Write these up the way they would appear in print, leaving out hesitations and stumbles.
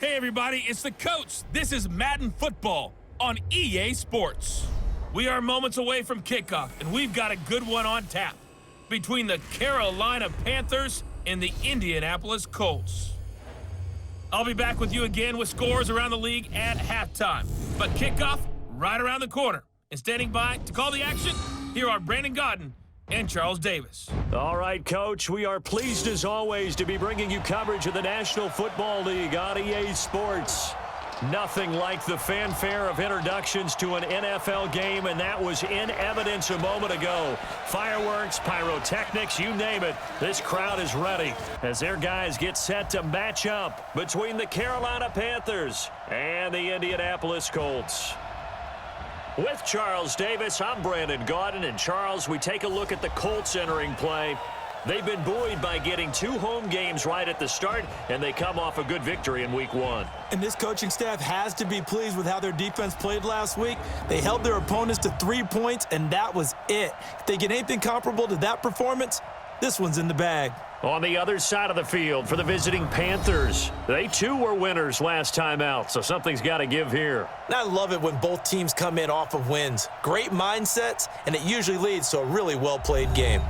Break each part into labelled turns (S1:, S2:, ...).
S1: Hey everybody, it's the Colts. This is Madden Football on EA Sports. We are moments away from kickoff, and we've got a good one on tap between the Carolina Panthers and the Indianapolis Colts. I'll be back with you again with scores around the league at halftime. But kickoff right around the corner. And standing by to call the action, here are Brandon Godden and Charles Davis.
S2: All right, Coach, we are pleased as always to be bringing you coverage of the National Football League on EA Sports. Nothing like the fanfare of introductions to an NFL game, and that was in evidence a moment ago. Fireworks, pyrotechnics, you name it, this crowd is ready as their guys get set to match up between the Carolina Panthers and the Indianapolis Colts. With Charles Davis, I'm Brandon Godden, and Charles, we take a look at the Colts entering play. They've been buoyed by getting 2 home games right at the start, and they come off a good victory in Week 1.
S3: And this coaching staff has to be pleased with how their defense played last week. They held their opponents to 3 points, and that was it. If they get anything comparable to that performance, this one's in the bag.
S2: On the other side of the field for the visiting Panthers, they too were winners last time out, so something's got to give here.
S3: And I love it when both teams come in off of wins. Great mindsets, and it usually leads to a really well-played game.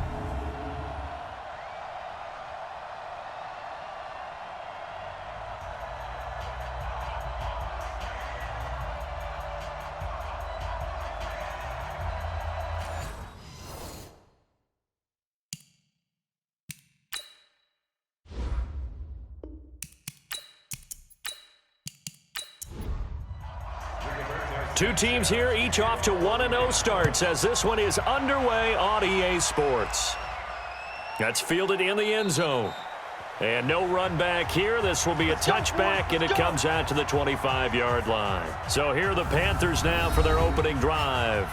S2: Two teams here, each off to 1-0 starts as this one is underway on EA Sports. That's fielded in the end zone. And no run back here. This will be a touchback, and it comes out to the 25-yard line. So here are the Panthers now for their opening drive.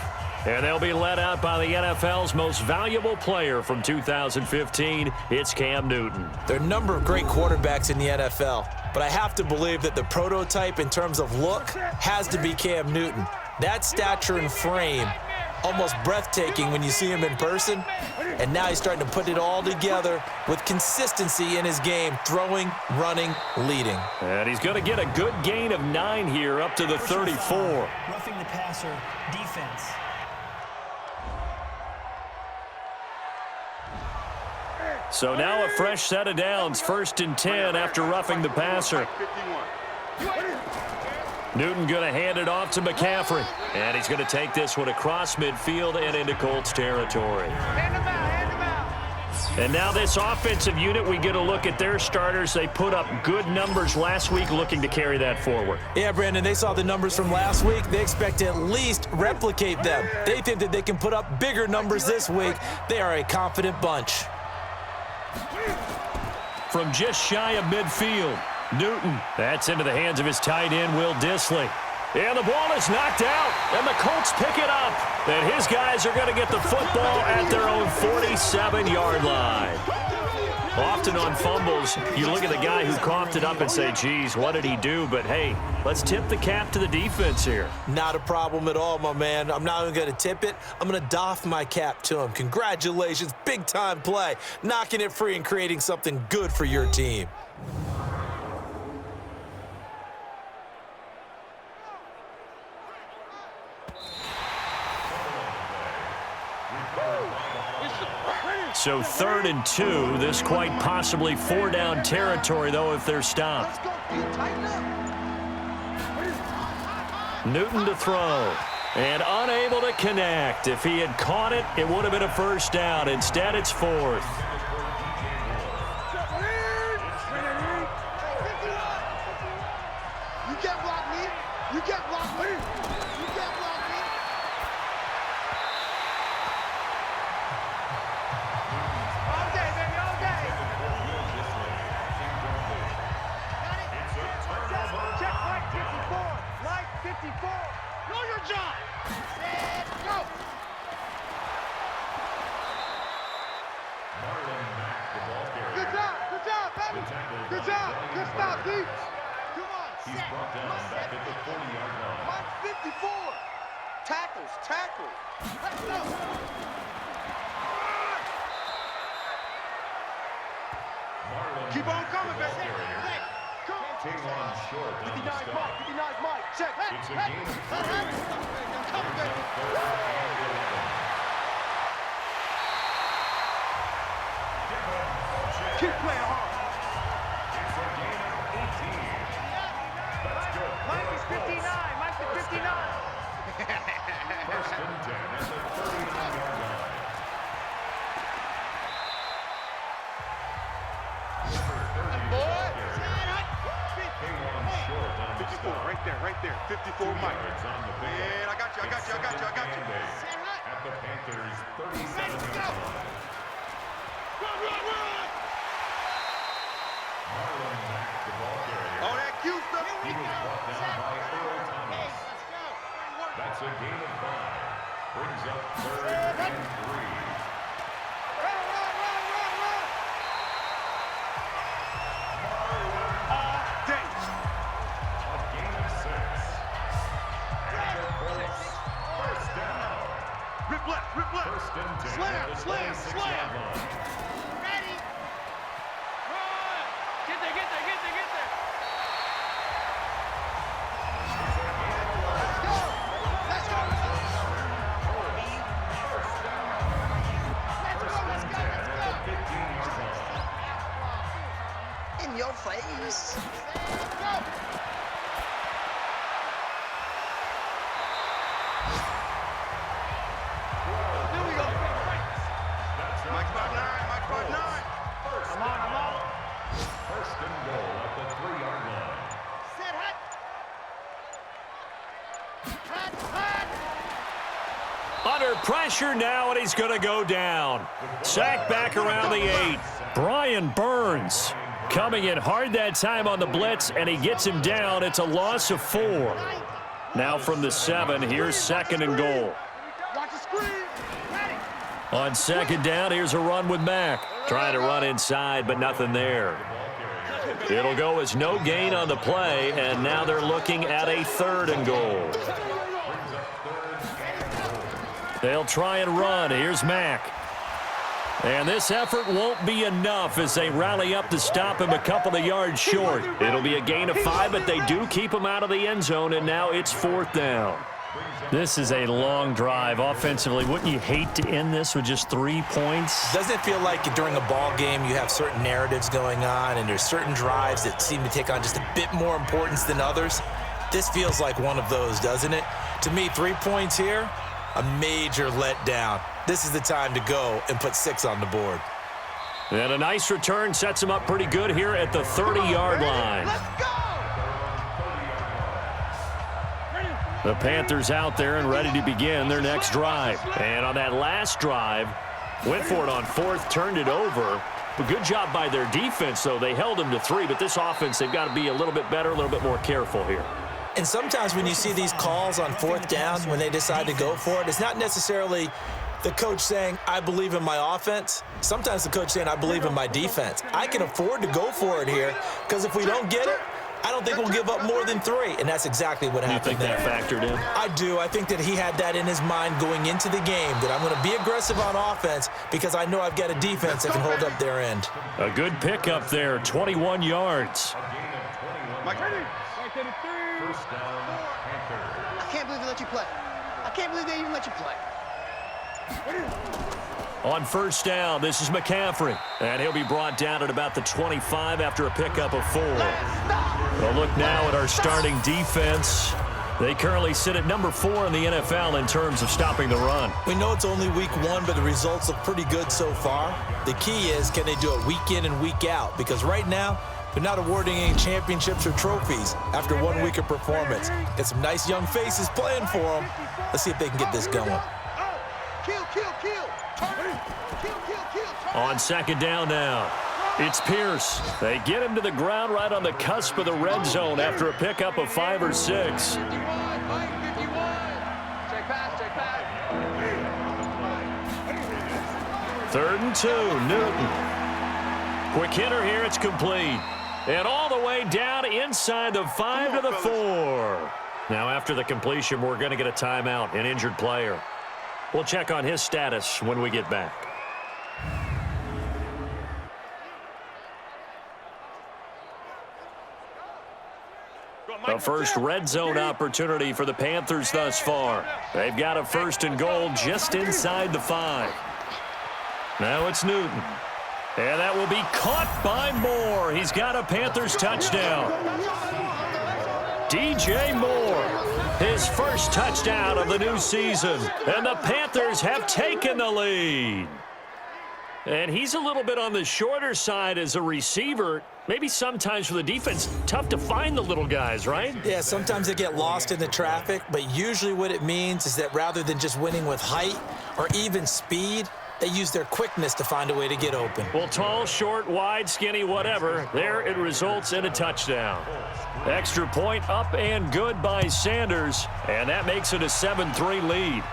S2: And they'll be led out by the NFL's most valuable player from 2015. It's Cam Newton.
S3: There are a number of great quarterbacks in the NFL, but I have to believe that the prototype in terms of look has to be Cam Newton. That stature and frame, almost breathtaking when you see him in person. And now he's starting to put it all together with consistency in his game, throwing, running, leading.
S2: And he's going to get a good gain of 9 here up to the 34.
S4: Roughing the passer, defense.
S2: So now a fresh set of downs, 1st and 10 after roughing the passer. Newton going to hand it off to McCaffrey. And he's going to take this one across midfield and into Colts territory. And now this offensive unit, we get a look at their starters. They put up good numbers last week, looking to carry that forward.
S3: Yeah, Brandon, they saw the numbers from last week. They expect to at least replicate them. They think that they can put up bigger numbers this week. They are a confident bunch.
S2: From just shy of midfield, Newton. That's into the hands of his tight end, Will Dissly. And the ball is knocked out, and the Colts pick it up. And his guys are going to get the football at their own 47-yard line. Often on fumbles, you look at the guy who coughed it up and say, geez, what did he do? But, hey, let's tip the cap to the defense here.
S3: Not a problem at all, my man. I'm not even going to tip it. I'm going to doff my cap to him. Congratulations, big-time play. Knocking it free and creating something good for your team.
S2: So 3rd and 2, this quite possibly 4-down territory, though, if they're stopped. Newton to throw, and unable to connect. If he had caught it, it would have been a 1st down. Instead, it's 4th.
S5: You can't block me. You can't block me. You can't block me. All day, baby, all day. Check Mike 54. Mike 54. Know your job. Set, go. Good job, baby. Good job. Good stop, D. Come on. He's brought down back at the 40-yard line. Mike 54. Tackles. Let's go. Keep on coming, baby. Hey, come on.
S6: Came on short on
S5: 59
S6: the stop.
S5: Mike, 59 Mike, check.
S6: It's a gain of 3.
S5: Come, baby. Keep playing hard.
S6: It's a gain of 18. That's good.
S5: Mike is 59. Mike is 59.
S6: First and 10 at the 39-yard line. Came on short on the
S5: 54,
S6: stop.
S5: right there. 54 Mike.
S6: Yards on the pickup.
S5: Man, I got you.
S6: At the Panthers' 37-yard line. Marlon Mack, the ball carrier.
S5: Oh, that cute stuff.
S6: He was brought down by Earl Thomas. That's a gain of 5. Brings up 3rd and 3. A gain of 6. And the Colts, first down.
S5: Rip left.
S6: First and 10
S5: Slam,
S6: at the
S5: slam,
S6: 26-yard line.
S5: Ready. Run. Get there. Let's go.
S6: First and 10 at the 15-yard line.
S4: In your face.
S5: Here we go.
S6: That's
S5: Mike 5'9".
S6: First down. First and goal at the 3-yard line.
S5: Set hut.
S2: Under pressure now, and he's going to go down. Sacked back around the 8. Brian Burns coming in hard that time on the blitz, and he gets him down. It's a loss of 4. Now from the 7, here's 2nd and goal.
S5: Watch the screen. Ready.
S2: On 2nd down, here's a run with Mack. Trying to run inside, but nothing there. It'll go as no gain on the play, and now they're looking at a 3rd and goal. They'll try and run. Here's Mack. And this effort won't be enough as they rally up to stop him a couple of yards short. It'll be a gain of 5, but they do keep him out of the end zone, and now it's 4th down. This is a long drive offensively. Wouldn't you hate to end this with just 3 points?
S3: Doesn't it feel like during a ball game you have certain narratives going on and there's certain drives that seem to take on just a bit more importance than others? This feels like one of those, doesn't it? To me, 3 points here, a major letdown. This is the time to go and put 6 on the board.
S2: And a nice return sets him up pretty good here at the 30-yard line.
S5: Let's go.
S2: The Panthers out there and ready to begin their next drive. And on that last drive, went for it on 4th, turned it over. A good job by their defense, though. They held them to 3, but this offense, they've got to be a little bit better, a little bit more careful here.
S3: And sometimes when you see these calls on 4th down, when they decide to go for it, it's not necessarily the coach saying, I believe in my offense. Sometimes the coach saying, I believe in my defense. I can afford to go for it here because if we don't get it, I don't think we'll give up more than 3, and that's exactly what happened there.
S2: You think that factored in?
S3: I do. I think that he had that in his mind going into the game, that I'm going to be aggressive on offense because I know I've got a defense that can hold up their end.
S2: A good pickup there, 21 yards.
S5: Mike, ready.
S6: First down, Panthers.
S4: I can't believe they let you play. I can't believe they even let you play.
S2: On 1st down, this is McCaffrey. And he'll be brought down at about the 25 after a pickup of 4. A look now at our starting defense. They currently sit at number 4 in the NFL in terms of stopping the run.
S3: We know it's only week 1, but the results look pretty good so far. The key is, can they do it week in and week out? Because right now, they're not awarding any championships or trophies after 1 week of performance. Got some nice young faces playing for them. Let's see if they can get this going.
S5: Kill.
S2: On 2nd down now, it's Pierce. They get him to the ground right on the cusp of the red zone after a pickup of 5 or 6.
S5: 51, Mike, 51. Check pass.
S2: 3rd and 2, Newton. Quick hitter here, it's complete. And all the way down inside the 5 to the 4. Now after the completion, we're going to get a timeout, an injured player. We'll check on his status when we get back. The first red zone opportunity for the Panthers thus far. They've got a 1st and goal just inside the 5. Now it's Newton. And that will be caught by Moore. He's got a Panthers touchdown. DJ Moore, his first touchdown of the new season. And the Panthers have taken the lead. And he's a little bit on the shorter side as a receiver. Maybe sometimes for the defense, tough to find the little guys, right?
S3: Yeah, sometimes they get lost in the traffic, but usually what it means is that rather than just winning with height or even speed, they use their quickness to find a way to get open.
S2: Well, tall, short, wide, skinny, whatever, there it results in a touchdown. Extra point up and good by Sanders, and that makes it a 7-3 lead.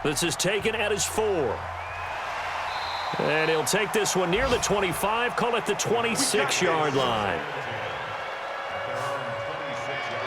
S2: This is taken at his 4. And he'll take this one near the 25, call it the 26-yard line.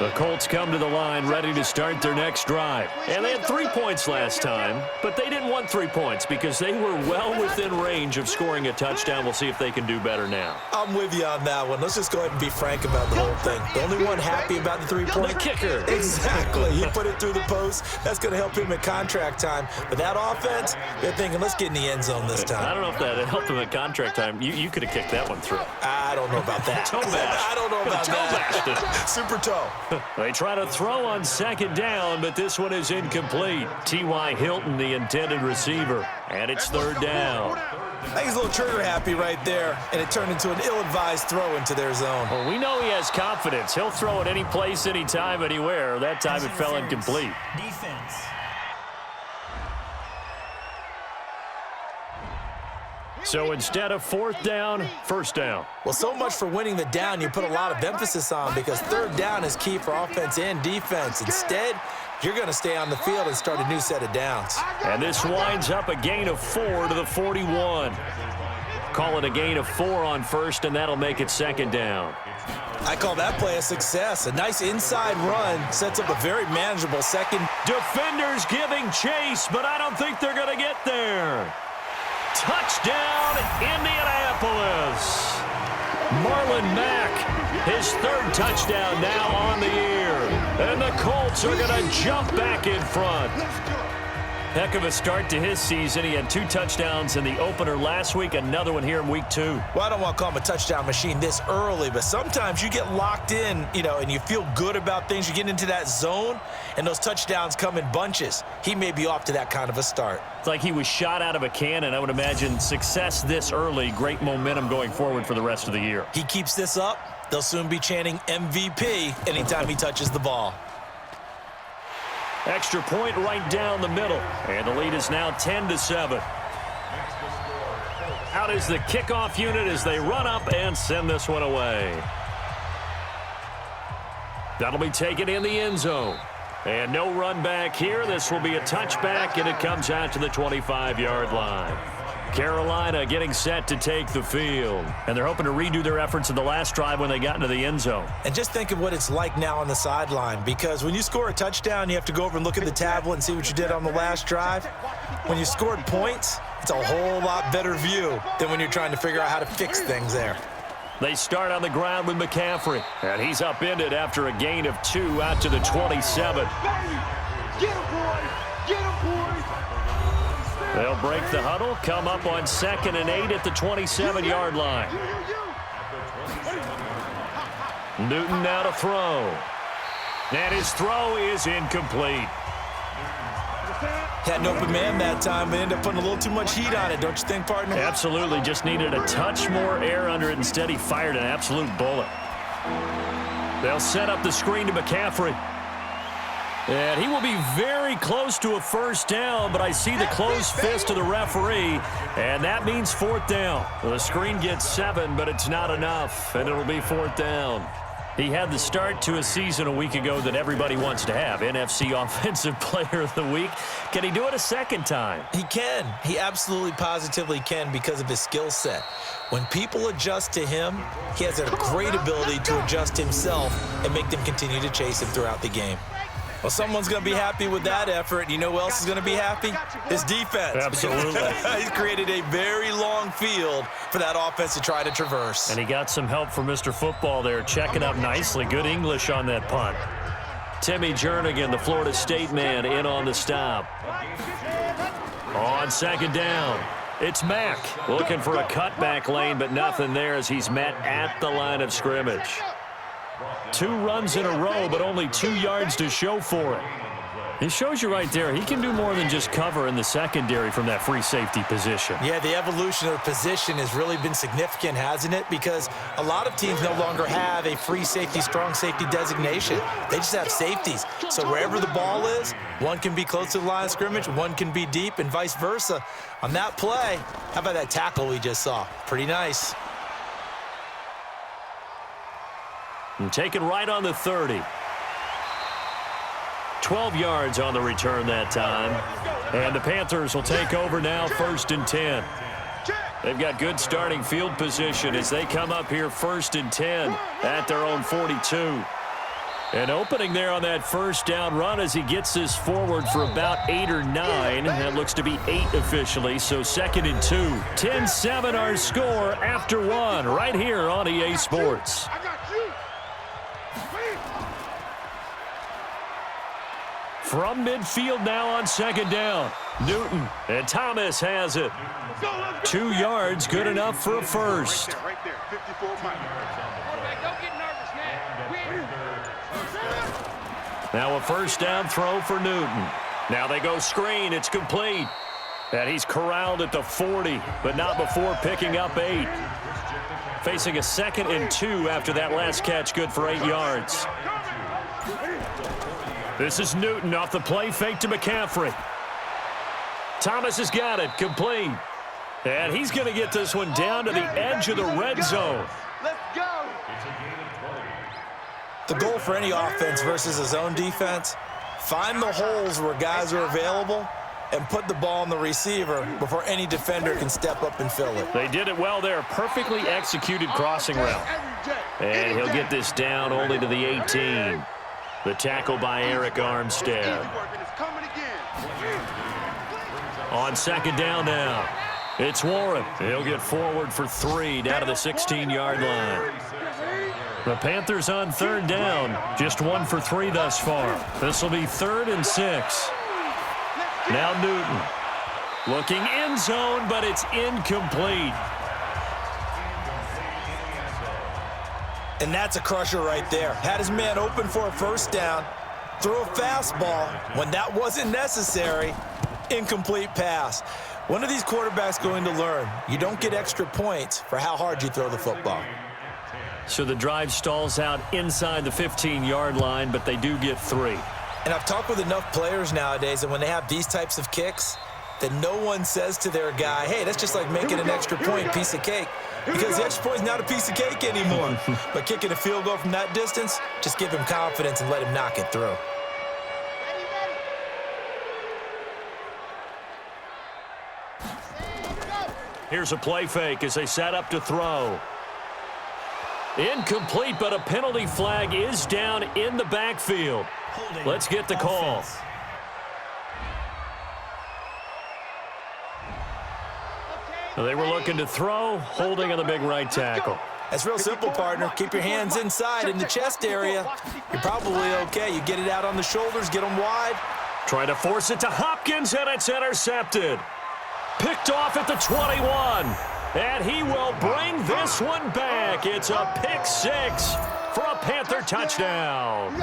S2: The Colts come to the line ready to start their next drive. And they had 3 points last time, but they didn't want 3 points because they were well within range of scoring a touchdown. We'll see if they can do better now.
S3: I'm with you on that one. Let's just go ahead and be frank about the whole thing. The only one happy about the 3-point?
S2: The kicker.
S3: Exactly. He put it through the post. That's going to help him at contract time. But that offense, they're thinking, let's get in the end zone this time.
S2: I don't know if that helped him at contract time. You could have kicked that one through.
S3: I don't know about that.
S2: Toe bash.
S3: I don't know about that. Super toe.
S2: They try to throw on 2nd down, but this one is incomplete. T.Y. Hilton, the intended receiver, and it's 3rd down.
S3: I think he's a little trigger happy right there, and it turned into an ill-advised throw into their zone.
S2: Well, we know he has confidence. He'll throw it any place, anytime, anywhere. That time it fell incomplete.
S7: Defense.
S2: So instead of 4th down, 1st down.
S3: Well, so much for winning the down you put a lot of emphasis on because 3rd down is key for offense and defense. Instead, you're going to stay on the field and start a new set of downs.
S2: And this winds up a gain of 4 to the 41. Call it a gain of 4 on 1st, and that'll make it 2nd down.
S3: I call that play a success. A nice inside run sets up a very manageable 2nd.
S2: Defenders giving chase, but I don't think they're going to get there. Touchdown, Indianapolis. Marlon Mack, his 3rd touchdown now on the year. And the Colts are going to jump back in front. Heck of a start to his season. He had 2 touchdowns in the opener last week, another one here in week 2.
S3: Well, I don't want to call him a touchdown machine this early, but sometimes you get locked in, and you feel good about things. You get into that zone, and those touchdowns come in bunches. He may be off to that kind of a start.
S2: It's like he was shot out of a cannon. I would imagine success this early, great momentum going forward for the rest of the year.
S3: He keeps this up, they'll soon be chanting MVP anytime he touches the ball.
S2: Extra point right down the middle. And the lead is now 10-7. Out is the kickoff unit as they run up and send this one away. That'll be taken in the end zone. And no run back here. This will be a touchback, and it comes out to the 25-yard line. Carolina getting set to take the field. And they're hoping to redo their efforts in the last drive when they got into the end zone.
S3: And just think of what it's like now on the sideline, because when you score a touchdown, you have to go over and look at the tablet and see what you did on the last drive. When you scored points, it's a whole lot better view than when you're trying to figure out how to fix things there.
S2: They start on the ground with McCaffrey, and he's upended after a gain of 2 out to the 27.
S5: Get him, boys! Get him, boys!
S2: They'll break the huddle, come up on 2nd and 8 at the 27-yard line. Newton now to throw. And his throw is incomplete.
S3: Had an open man that time, but ended up putting a little too much heat on it, don't you think, partner?
S2: Absolutely, just needed a touch more air under it. Instead, he fired an absolute bullet. They'll set up the screen to McCaffrey. And he will be very close to a 1st down, but I see the closed fist of the referee, and that means 4th down. The screen gets 7, but it's not enough, and it'll be 4th down. He had the start to a season a week ago that everybody wants to have, NFC Offensive Player of the Week. Can he do it a 2nd time?
S3: He can. He absolutely positively can because of his skill set. When people adjust to him, he has a great ability to adjust himself and make them continue to chase him throughout the game. Well, someone's going to be happy with that effort. You know who else is going to be happy? His defense.
S2: Absolutely.
S3: He's created a very long field for that offense to try to traverse.
S2: And he got some help from Mr. Football there, checking up nicely. Good English on that punt. Timmy Jernigan, the Florida State man, in on the stop. On second down, it's Mack looking for a cutback lane, but nothing there as he's met at the line of scrimmage. 2 runs in a row, but only 2 yards to show for it. It shows you right there, he can do more than just cover in the secondary from that free safety position.
S3: Yeah, the evolution of the position has really been significant, hasn't it? Because a lot of teams no longer have a free safety, strong safety designation. They just have safeties. So wherever the ball is, one can be close to the line of scrimmage, one can be deep, and vice versa. On that play, how about that tackle we just saw? Pretty nice.
S2: And taken right on the 30. 12 yards on the return that time. And the Panthers will take over now, 1st and 10. They've got good starting field position as they come up here 1st and 10 at their own 42. And opening there on that first down run as he gets this forward for about 8 or 9. That looks to be 8 officially, so 2nd and 2. 10-7 our score after 1 right here on EA Sports. From midfield now on 2nd down. Newton and Thomas has it. 2 yards, good enough for a first. Now a first down throw for Newton. Now they go screen, it's complete. And he's corralled at the 40, but not before picking up 8. Facing a 2nd and 2 after that last catch, good for 8 yards. This is Newton off the play fake to McCaffrey. Thomas has got it, complete. And he's going to get this one down to the edge of the red zone.
S5: Let's go.
S3: The goal for any offense versus a zone defense, find the holes where guys are available and put the ball on the receiver before any defender can step up and fill it.
S2: They did it well there. Perfectly executed crossing route. And he'll get this down only to the 18. The tackle by Eric Armstead. On 2nd down now, it's Warren. He'll get forward for 3 down to the 16-yard line. The Panthers on 3rd down, just 1 for 3 thus far. This will be 3rd and 6. Now Newton looking end zone, but it's incomplete.
S3: And that's a crusher right there. Had his man open for a first down, threw a fastball when that wasn't necessary, incomplete pass. When are these quarterbacks going to learn? You don't get extra points for how hard you throw the football.
S2: So the drive stalls out inside the 15-yard line, but they do get 3.
S3: And I've talked with enough players nowadays that when they have these types of kicks, that no one says to their guy, hey, that's just like making an extra point, piece of cake. Because the extra point is not a piece of cake anymore. But kicking a field goal from that distance, just give him confidence and let him knock it through.
S2: Here's a play fake as they set up to throw. Incomplete, but a penalty flag is down in the backfield. Let's get the call. They were looking to throw, holding on the big right tackle.
S3: That's real simple, partner. Keep your hands inside in the chest area. You're probably okay. You get it out on the shoulders, get them wide.
S2: Trying to force it to Hopkins, and it's intercepted. Picked off at the 21. And he will bring this one back. It's a pick 6 for a Panther touchdown.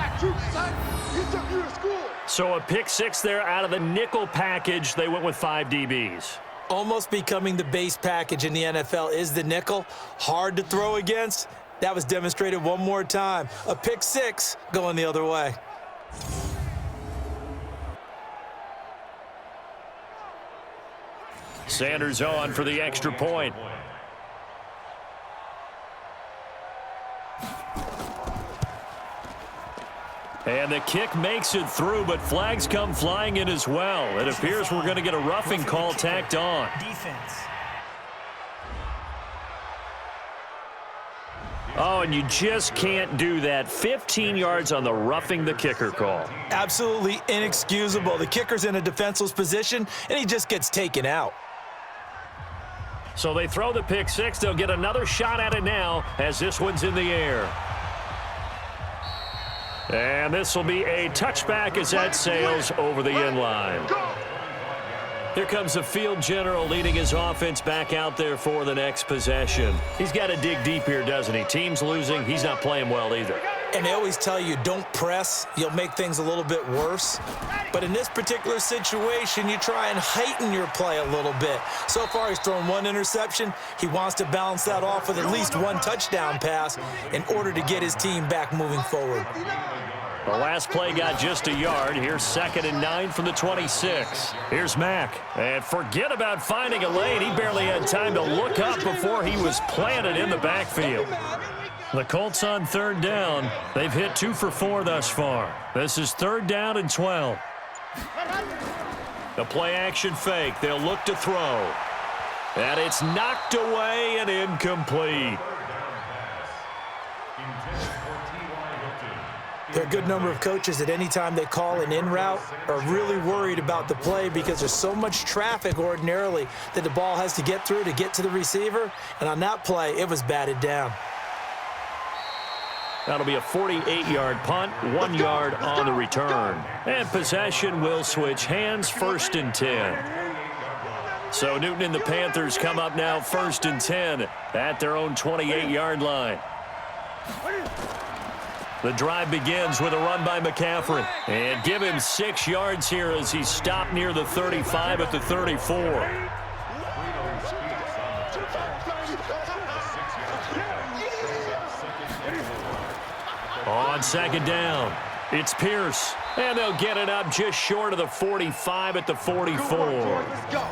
S2: So a pick 6 there out of the nickel package. They went with 5 DBs.
S3: Almost becoming the base package in the NFL is the nickel. Hard to throw against. That was demonstrated one more time. A pick 6 going the other way.
S2: Sanders on for the extra point. And the kick makes it through, but flags come flying in as well. It appears we're going to get a roughing call tacked on.
S7: Defense.
S2: Oh, and you just can't do that. 15 yards on the roughing the kicker call.
S3: Absolutely inexcusable. The kicker's in a defenseless position, and he just gets taken out.
S2: So they throw the pick six. They'll get another shot at it now as this one's in the air. And this will be a touchback as that sails over the end line. Here comes the field general leading his offense back out there for the next possession. He's got to dig deep here, doesn't he? Team's losing. He's not playing well either.
S3: And they always tell you, don't press. You'll make things a little bit worse. But in this particular situation, you try and heighten your play a little bit. So far, he's thrown one interception. He wants to balance that off with at least one touchdown pass in order to get his team back moving forward.
S2: The last play got just a yard. Here's 2nd and 9 from the 26. Here's Mack. And forget about finding a lane. He barely had time to look up before he was planted in the backfield. The Colts on 3rd down. They've hit 2 for 4 thus far. This is 3rd down and 12. The play action fake. They'll look to throw. And it's knocked away and incomplete.
S3: There are a good number of coaches that any time they call an in route are really worried about the play because there's so much traffic ordinarily that the ball has to get through to get to the receiver. And on that play, it was batted down.
S2: That'll be a 48-yard punt, 1 yard on the return. And possession will switch hands, 1st and 10. So Newton and the Panthers come up now 1st and 10 at their own 28-yard line. The drive begins with a run by McCaffrey. And give him 6 yards here as he's stopped near the 35 at the 34. On 2nd down, it's Pierce. And they'll get it up just short of the 45 at the 44.
S5: Let's go.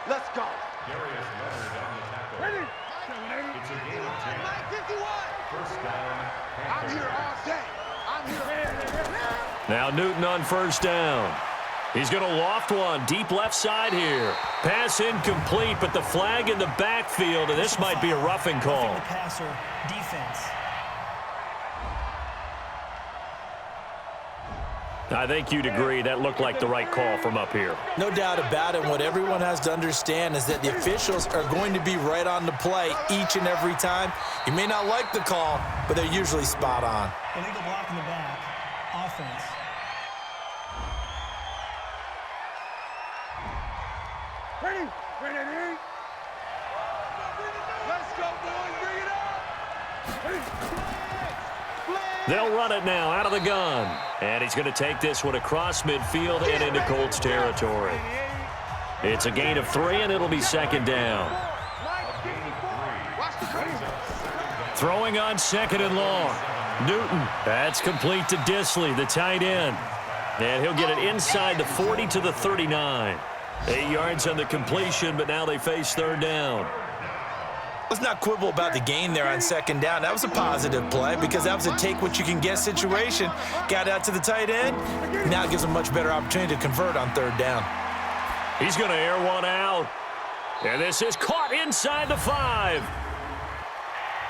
S5: Let's go.
S2: Now Newton on 1st down. He's going to loft one deep left side here. Pass incomplete, but the flag in the backfield, and this might be a roughing call.
S7: Roughing the passer, defense.
S2: I think you'd agree that looked like the right call from up here.
S3: No doubt about it. What everyone has to understand is that the officials are going to be right on the play each and every time. You may not like the call, but they're usually spot on.
S7: Illegal block in the back. Offense.
S5: Ready? Let's go, boys. Bring it up.
S2: They'll run it now out of the gun. And he's going to take this one across midfield and into Colts territory. It's a gain of 3, and it'll be 2nd down. Throwing on 2nd and long. Newton, that's complete to Disley, the tight end. And he'll get it inside the 40 to the 39. 8 yards on the completion, but now they face 3rd down.
S3: Let's not quibble about the gain there on 2nd down. That was a positive play because that was a take-what-you-can-get situation. Got out to the tight end. Now it gives them a much better opportunity to convert on 3rd down.
S2: He's going to air one out. And this is caught inside the 5.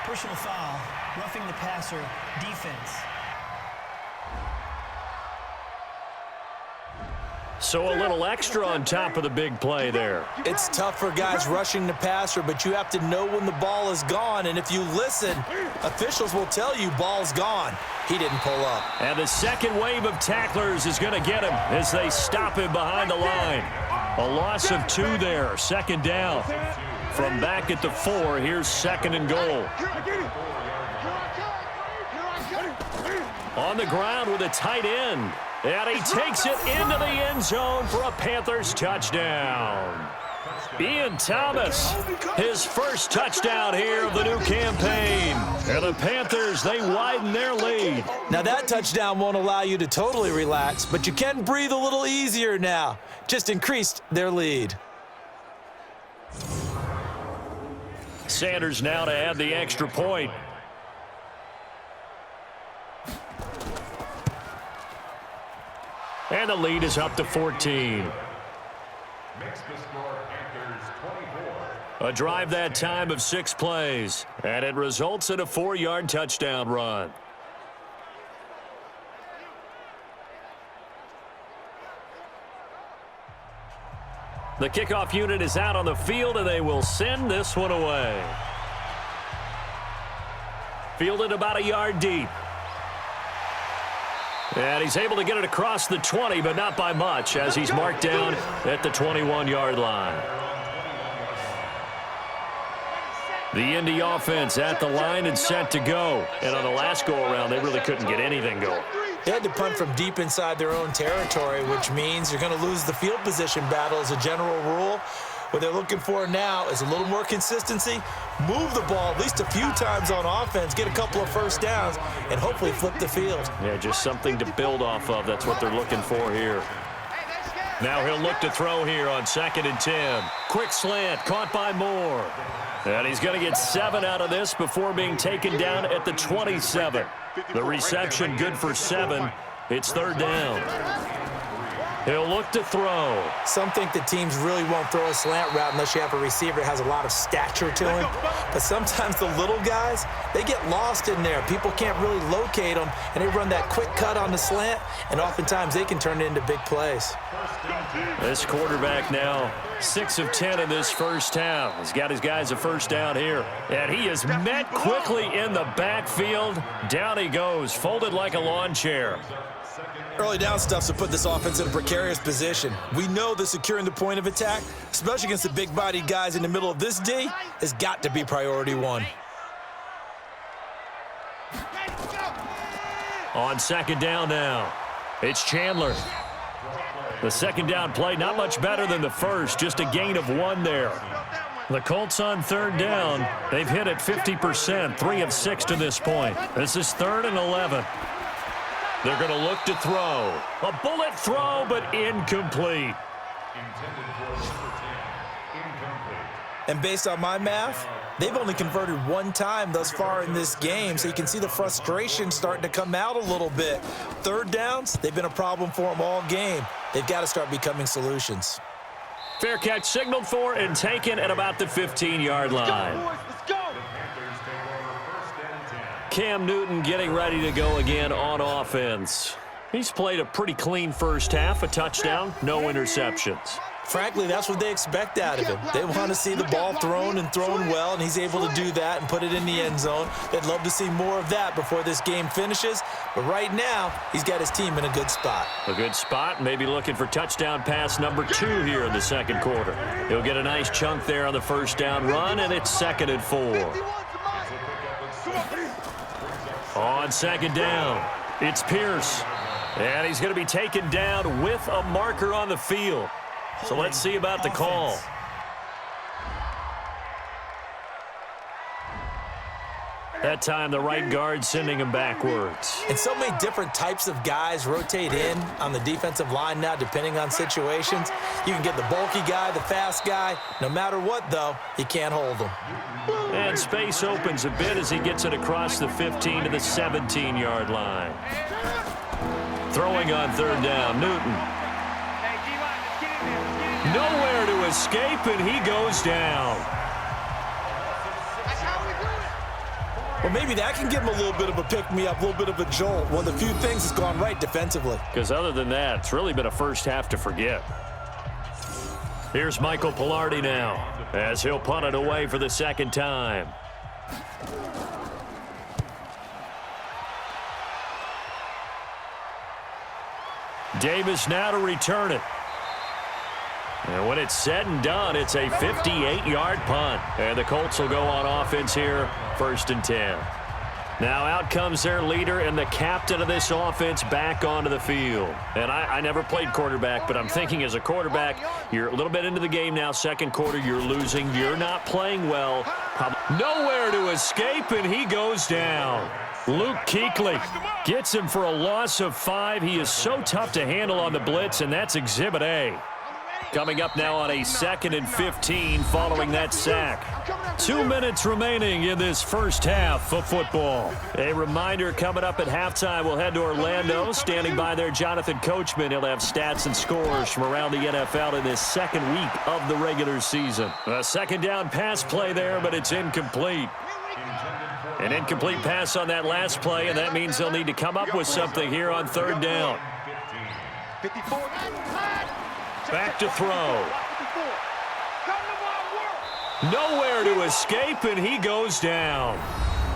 S7: Personal foul. Roughing the passer, defense.
S2: So a little extra on top of the big play there.
S3: It's tough for guys rushing the passer, but you have to know when the ball is gone. And if you listen, officials will tell you ball's gone. He didn't pull up.
S2: And the second wave of tacklers is going to get him as they stop him behind the line. A loss of 2 there, 2nd down. From back at the 4, here's 2nd and goal. On the ground with a tight end. And he takes it into the end zone for a Panthers touchdown. Ian Thomas, his first touchdown here of the new campaign. And the Panthers, they widen their lead.
S3: Now that touchdown won't allow you to totally relax, but you can breathe a little easier now. Just increased their lead.
S2: Sanders now to add the extra point. And the lead is up to 14.
S6: Makes the score Panthers 24,
S2: A drive that time of 6 plays, and it results in a 4-yard touchdown run. The kickoff unit is out on the field, and they will send this one away. Fielded about a yard deep. And he's able to get it across the 20, but not by much, as he's marked down at the 21-yard line. The Indy offense at the line and set to go. And on the last go-around, they really couldn't get anything going.
S3: They had to punt from deep inside their own territory, which means you're going to lose the field position battle as a general rule. What they're looking for now is a little more consistency, move the ball at least a few times on offense, get a couple of first downs, and hopefully flip the field.
S2: Yeah, just something to build off of. That's what they're looking for here. Now he'll look to throw here on 2nd and 10. Quick slant, caught by Moore. And he's going to get 7 out of this before being taken down at the 27. The reception good for 7. It's 3rd down. He'll look to throw.
S3: Some think that teams really won't throw a slant route unless you have a receiver that has a lot of stature to him. But sometimes the little guys, they get lost in there. People can't really locate them, and they run that quick cut on the slant, and oftentimes they can turn it into big plays.
S2: This quarterback now 6 of 10 in this first half. He's got his guys a first down here. And he is met quickly in the backfield. Down he goes, folded like a lawn chair.
S3: Early down stuff to put this offense in a precarious position. We know that securing the point of attack, especially against the big-bodied guys in the middle of this D, has got to be priority 1.
S2: On 2nd down now, it's Chandler. The 2nd down play, not much better than the first, just a gain of 1 there. The Colts on 3rd down. They've hit it 50%, 3 of 6 to this point. This is 3rd and 11. They're going to look to throw. A bullet throw, but incomplete.
S3: And based on my math, they've only converted 1 time thus far in this game, so you can see the frustration starting to come out a little bit. 3rd downs, they've been a problem for them all game. They've got to start becoming solutions.
S2: Fair catch signaled for and taken at about the 15-yard line.
S5: Let's go.
S2: Cam Newton getting ready to go again on offense. He's played a pretty clean first half, a touchdown, no interceptions.
S3: Frankly, that's what they expect out of him. They want to see the ball thrown and thrown well, and he's able to do that and put it in the end zone. They'd love to see more of that before this game finishes. But right now, he's got his team in a good spot.
S2: A good spot, maybe looking for touchdown pass number 2 here in the 2nd quarter. He'll get a nice chunk there on the first down run, and it's 2nd and 4. On 2nd down, it's Pierce. And he's going to be taken down with a marker on the field. So let's see about the call. That time, the right guard sending him backwards.
S3: And so many different types of guys rotate in on the defensive line now, depending on situations. You can get the bulky guy, the fast guy. No matter what, though, you can't hold him.
S2: And space opens a bit as he gets it across the 15 to the 17-yard line. Throwing on 3rd down, Newton. Nowhere to escape, and he goes down.
S3: Well, maybe that can give him a little bit of a pick-me-up, a little bit of a jolt. One of the few things that's gone right defensively.
S2: Because other than that, it's really been a first half to forget. Here's Michael Pilardi now, as he'll punt it away for the 2nd time. Davis now to return it. And when it's said and done, it's a 58-yard punt. And the Colts will go on offense here, 1st and 10. Now out comes their leader and the captain of this offense back onto the field. And I never played quarterback, but I'm thinking as a quarterback, you're a little bit into the game now, 2nd quarter, you're losing, you're not playing well. Nowhere to escape, and he goes down. Luke Kuechly gets him for a loss of 5. He is so tough to handle on the blitz, and that's Exhibit A. Coming up now on a 2nd and 15 following that sack. 2 minutes remaining in this first half of football. A reminder, coming up at halftime, we'll head to Orlando. Standing by there, Jonathan Coachman. He'll have stats and scores from around the NFL in this second week of the regular season. A second down pass play there, but it's incomplete. An incomplete pass on that last play, and that means they'll need to come up with something here on 3rd down. Back to throw. Nowhere to escape, and he goes down.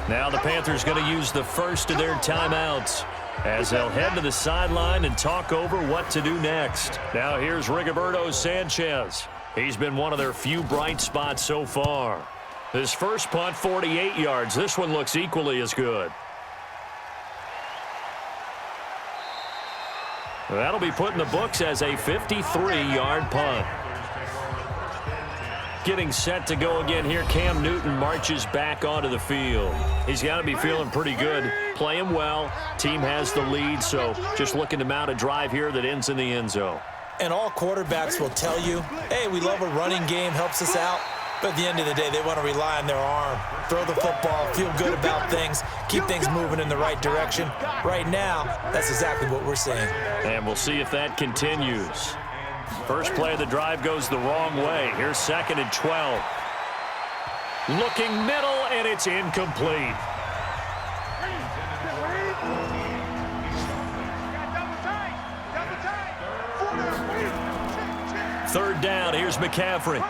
S2: Now the Panthers going to use the first of their timeouts as they'll head to the sideline and talk over what to do next. Now here's Rigoberto Sanchez. He's been one of their few bright spots so far. His first punt, 48 yards. This one looks equally as good. That'll be put in the books as a 53-yard punt. Getting set to go again here, Cam Newton marches back onto the field. He's got to be feeling pretty good, playing well. Team has the lead, so just looking to mount a drive here that ends in the end zone.
S3: And all quarterbacks will tell you, hey, we love a running game, helps us out. But at the end of the day, they want to rely on their arm, throw the football, feel good about things, keep things moving in the right direction. Right now, that's exactly what we're seeing.
S2: And we'll see if that continues. First play of the drive goes the wrong way. Here's 2nd and 12. Looking middle, and it's incomplete. Third down, here's McCaffrey.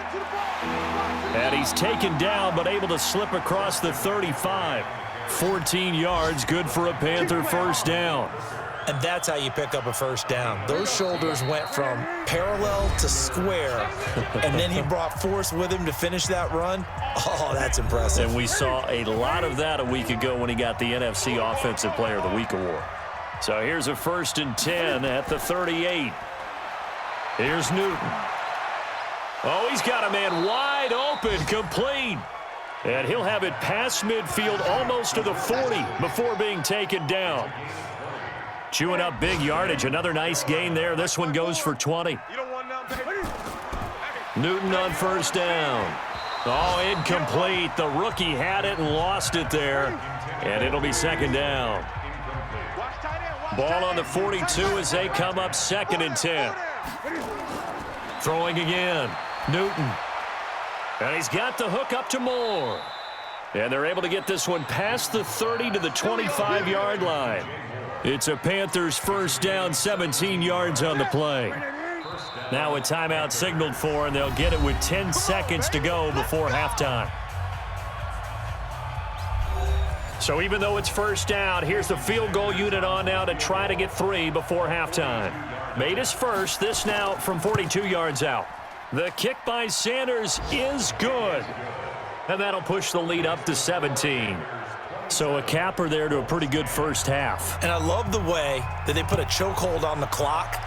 S2: And he's taken down, but able to slip across the 35. 14 yards, good for a Panther first down.
S3: And that's how you pick up a first down. Those shoulders went from parallel to square, and then he brought force with him to finish that run. Oh, that's impressive.
S2: And we saw a lot of that a week ago when he got the NFC Offensive Player of the Week award. So here's a 1st and 10 at the 38. Here's Newton. Oh, he's got a man wide open, complete. And he'll have it past midfield almost to the 40 before being taken down. Chewing up big yardage. Another nice gain there. This one goes for 20. Newton on first down. Oh, incomplete. The rookie had it and lost it there. And it'll be 2nd down. Ball on the 42 as they come up 2nd and 10. Throwing again. Newton. And he's got the hook up to Moore. And they're able to get this one past the 30 to the 25-yard line. It's a Panthers first down, 17 yards on the play. Now a timeout signaled for, and they'll get it with 10 seconds to go before halftime. So even though it's first down, here's the field goal unit on now to try to get 3 before halftime. Made his first, this now from 42 yards out. The kick by Sanders is good. And that'll push the lead up to 17. So a capper there to a pretty good first half.
S3: And I love the way that they put a chokehold on the clock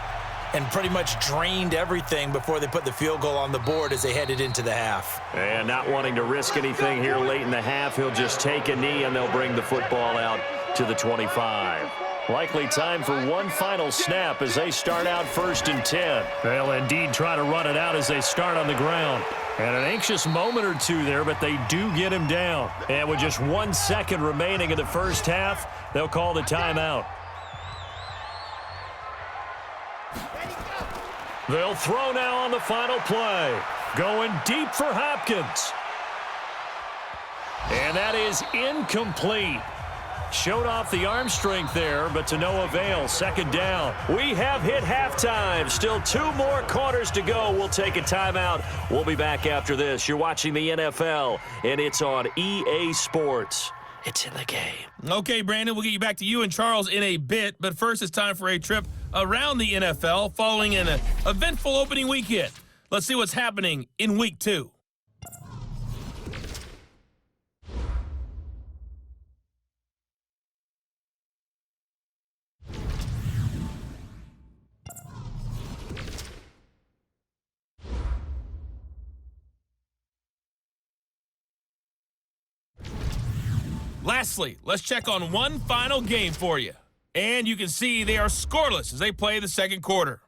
S3: and pretty much drained everything before they put the field goal on the board as they headed into the half.
S2: And not wanting to risk anything here late in the half, he'll just take a knee and they'll bring the football out to the 25. Likely time for one final snap as they start out 1st and 10. They'll indeed try to run it out as they start on the ground. And an anxious moment or two there, but they do get him down. And with just 1 second remaining in the first half, they'll call the timeout. They'll throw now on the final play. Going deep for Hopkins. And that is incomplete. Showed off the arm strength there, but to no avail. 2nd down. We have hit halftime. Still 2 more quarters to go. We'll take a timeout. We'll be back after this. You're watching the NFL, and it's on EA Sports. It's in the game.
S1: Okay, Brandon, we'll get you back to you and Charles in a bit, but first it's time for a trip around the NFL following an eventful opening weekend. Let's see what's happening in Week 2. Lastly, let's check on one final game for you. And you can see they are scoreless as they play the second quarter.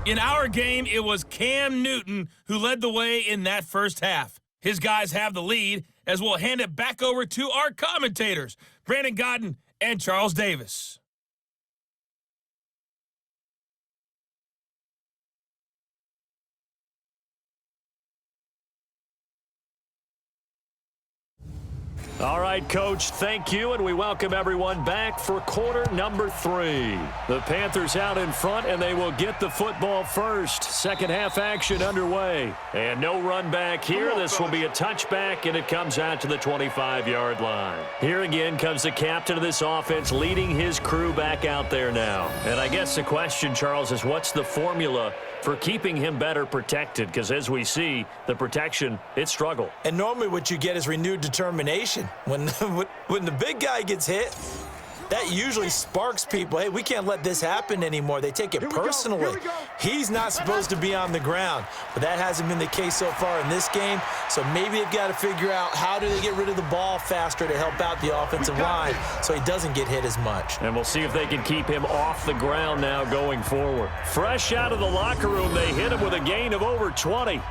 S1: In our game, it was Cam Newton who led the way in that first half. His guys have the lead as we'll hand it back over to our commentators, Brandon Godden and Charles Davis.
S2: All right, Coach, thank you, and we welcome everyone back for quarter number 3. The Panthers out in front, and they will get the football first. Second half action underway. And no run back here. This will be a touchback, and it comes out to the 25-yard line. Here again comes the captain of this offense leading his crew back out there now. And I guess the question, Charles, is what's the formula for keeping him better protected? Because as we see, the protection, it struggled.
S3: And normally what you get is renewed determination. When the big guy gets hit, that usually sparks people. Hey, we can't let this happen anymore. They take it personally. He's not supposed to be on the ground, but that hasn't been the case so far in this game. So maybe they've got to figure out how do they get rid of the ball faster to help out the offensive line so he doesn't get hit as much.
S2: And we'll see if they can keep him off the ground now going forward. Fresh out of the locker room, they hit him with a gain of over 20.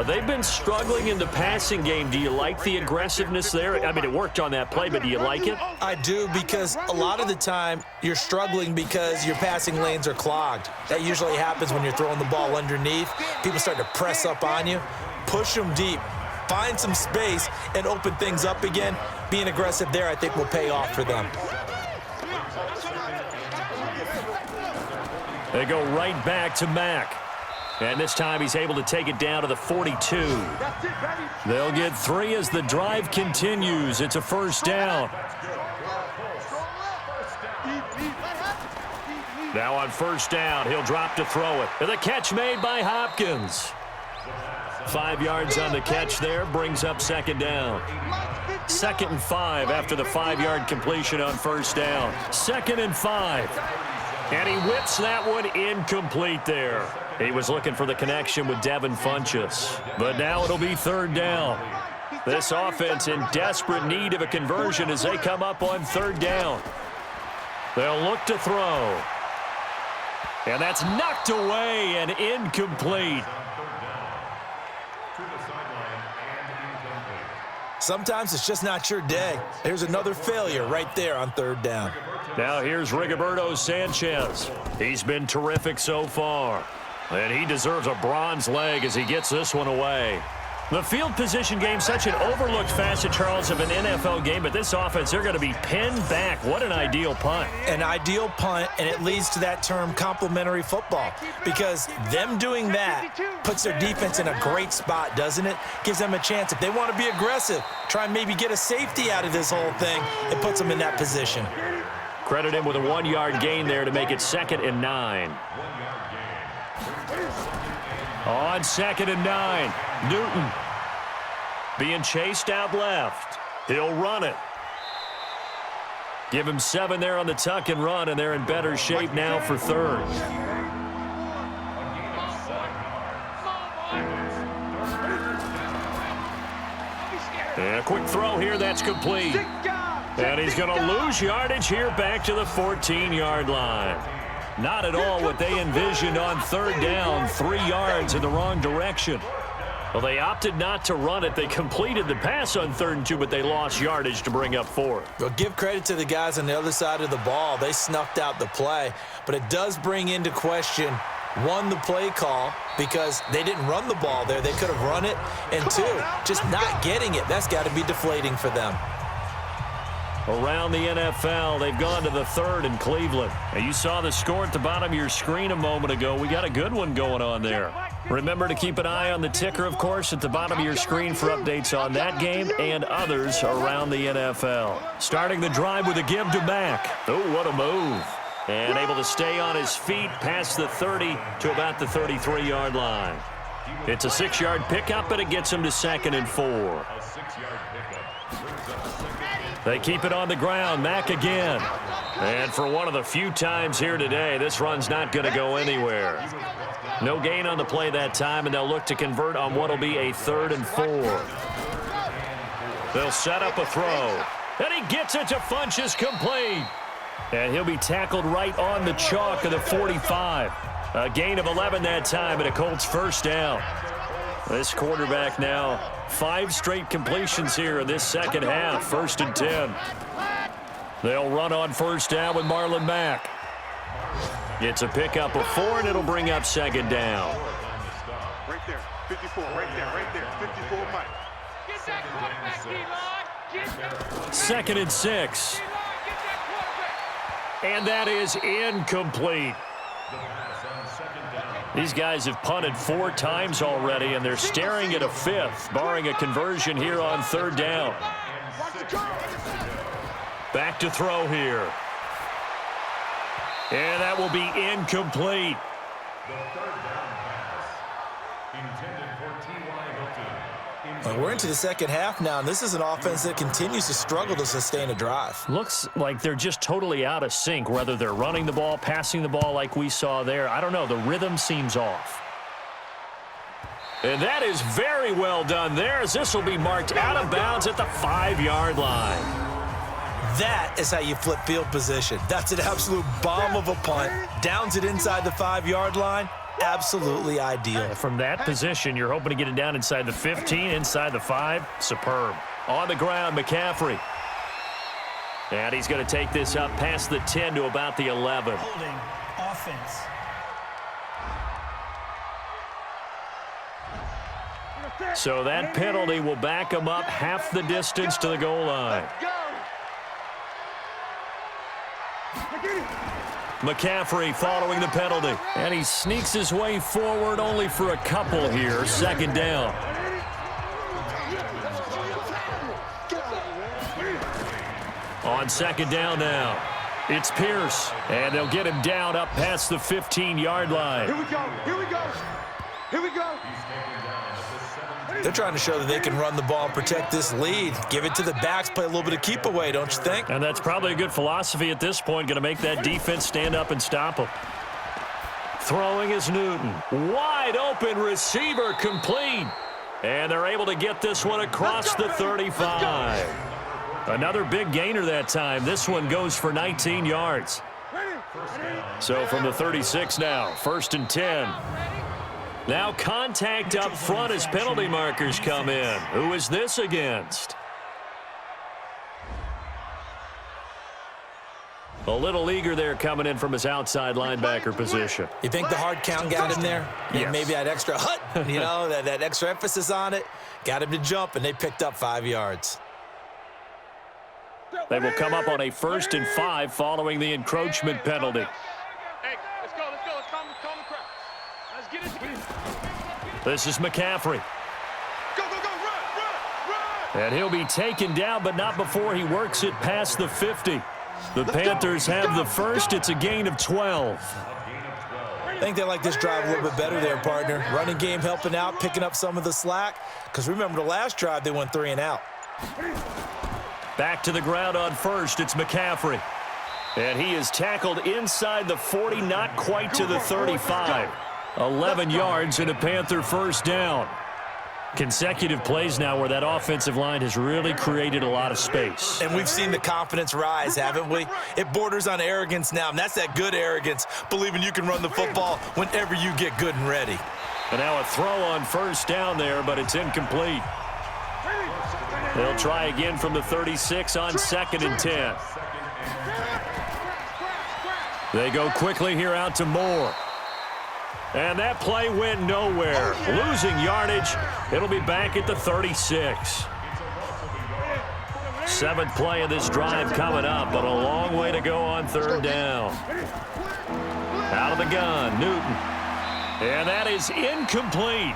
S2: They've been struggling in the passing game. Do you like the aggressiveness there? I mean, it worked on that play, but do you like it?
S3: I do, because a lot of the time you're struggling because your passing lanes are clogged. That usually happens when you're throwing the ball underneath. People start to press up on you. Push them deep. Find some space and open things up again. Being aggressive there, I think, will pay off for them.
S2: They go right back to Mack. And this time he's able to take it down to the 42. They'll get 3 as the drive continues. It's a first down. Now on first down, he'll drop to throw it. And the catch made by Hopkins. 5 yards on the catch there, brings up second down. 2nd and 5 after the 5-yard completion on first down. 2nd and 5. And he whips that one incomplete there. He was looking for the connection with Devin Funchess. But now it'll be third down. This offense in desperate need of a conversion as they come up on third down. They'll look to throw. And that's knocked away and incomplete.
S3: Sometimes it's just not your day. There's another failure right there on third down.
S2: Now here's Rigoberto Sanchez. He's been terrific so far. And he deserves a bronze leg as he gets this one away. The field position game, such an overlooked facet, Charles, of an NFL game, but this offense, they're going to be pinned back. What an ideal punt.
S3: An ideal punt, and it leads to that term complementary football, because them doing that puts their defense in a great spot, doesn't it? Gives them a chance. If they want to be aggressive, try and maybe get a safety out of this whole thing, it puts them in that position.
S2: Credit him with a 1-yard gain there to make it 2nd and 9. On 2nd and 9, Newton being chased out left. He'll run it. Give him 7 there on the tuck and run, and they're in better shape now for third. And a quick throw here, that's complete. And he's going to lose yardage here back to the 14-yard line. Not at all what they envisioned on third down, 3 yards in the wrong direction. Well, they opted not to run it. They completed the pass on 3rd and 2, but they lost yardage to bring up 4th.
S3: Well, give credit to the guys on the other side of the ball. They snuffed out the play, but it does bring into question, 1, the play call, because they didn't run the ball there. They could have run it, and 2, just not getting it. That's got to be deflating for them.
S2: Around the NFL, they've gone to the 3rd in Cleveland. And you saw the score at the bottom of your screen a moment ago. We got a good one going on there. Remember to keep an eye on the ticker, of course, at the bottom of your screen for updates on that game and others around the NFL. Starting the drive with a give to Mack. Oh, what a move. And able to stay on his feet past the 30 to about the 33-yard line. It's a 6-yard pickup, and it gets him to 2nd and 4. They keep it on the ground. Mack again. And for one of the few times here today, this run's not going to go anywhere. No gain on the play that time, and they'll look to convert on what will be a 3rd and 4. They'll set up a throw. And he gets it to Funchess, complete. And he'll be tackled right on the chalk of the 45. A gain of 11 that time and a Colts first down. This quarterback now 5 straight completions here in this second half. 1st and 10. They'll run on first down with Marlon Mack. It's a pickup of 4, and it'll bring up 2nd down.
S5: Right there, 54, right there, 54, Mike.
S8: Get that quarterback, D-line.
S2: 2nd and 6. And that is incomplete. These guys have punted 4 times already, and they're staring at a 5th, barring a conversion here on 3rd down. Back to throw here. And that will be incomplete.
S3: We're into the second half now, and this is an offense that continues to struggle to sustain a drive.
S2: Looks like they're just totally out of sync, whether they're running the ball, passing the ball like we saw there. I don't know. The rhythm seems off. And that is very well done there, as this will be marked out of bounds at the 5-yard line.
S3: That is how you flip field position. That's an absolute bomb of a punt. Downs it inside the 5-yard line. Absolutely ideal.
S2: From that position, you're hoping to get it down inside the 15, inside the 5. Superb. On the ground, McCaffrey. And he's going to take this up past the 10 to about the 11.
S7: Holding offense.
S2: So that penalty will back him up half the distance to the goal line. McCaffrey following the penalty. And he sneaks his way forward only for a couple here. 2nd down. On 2nd down now. It's Pierce. And they'll get him down up past the 15-yard line.
S5: Here we go, here we go, here we go.
S3: They're trying to show that they can run the ball and protect this lead. Give it to the backs, play a little bit of keep away, don't you think?
S2: And that's probably a good philosophy at this point, going to make that defense stand up and stop them. Throwing is Newton. Wide open receiver complete. And they're able to get this one across the 35. Another big gainer that time. This one goes for 19 yards. So from the 36 now, 1st and 10. Now contact up front as penalty markers come in. Who is this against? A little eager there coming in from his outside linebacker position.
S3: You think the hard count got him there?
S2: Yes.
S3: Maybe that extra that extra emphasis on it. Got him to jump, and they picked up 5 yards.
S2: They will come up on a 1st and 5 following the encroachment penalty.
S8: Hey, let's go. Let's calm the crowd. Let's get it.
S2: This is McCaffrey.
S5: Go, run.
S2: And he'll be taken down, but not before he works it past the 50. The Panthers have the first. It's a gain of 12.
S3: I think they like this drive a little bit better there, partner. Running game helping out, picking up some of the slack. Because remember the last drive, they went 3 and out.
S2: Back to the ground on first. It's McCaffrey. And he is tackled inside the 40, not quite to the 35. 11 yards and a Panther first down. Consecutive plays now where that offensive line has really created a lot of space.
S3: And we've seen the confidence rise, haven't we? It borders on arrogance now, and that's that good arrogance, believing you can run the football whenever you get good and ready.
S2: And now a throw on first down there, but it's incomplete. They'll try again from the 36 on 2nd and 10. They go quickly here out to Moore. And that play went nowhere. Losing yardage. It'll be back at the 36. 7th play of this drive coming up, but a long way to go on 3rd down. Out of the gun, Newton. And that is incomplete.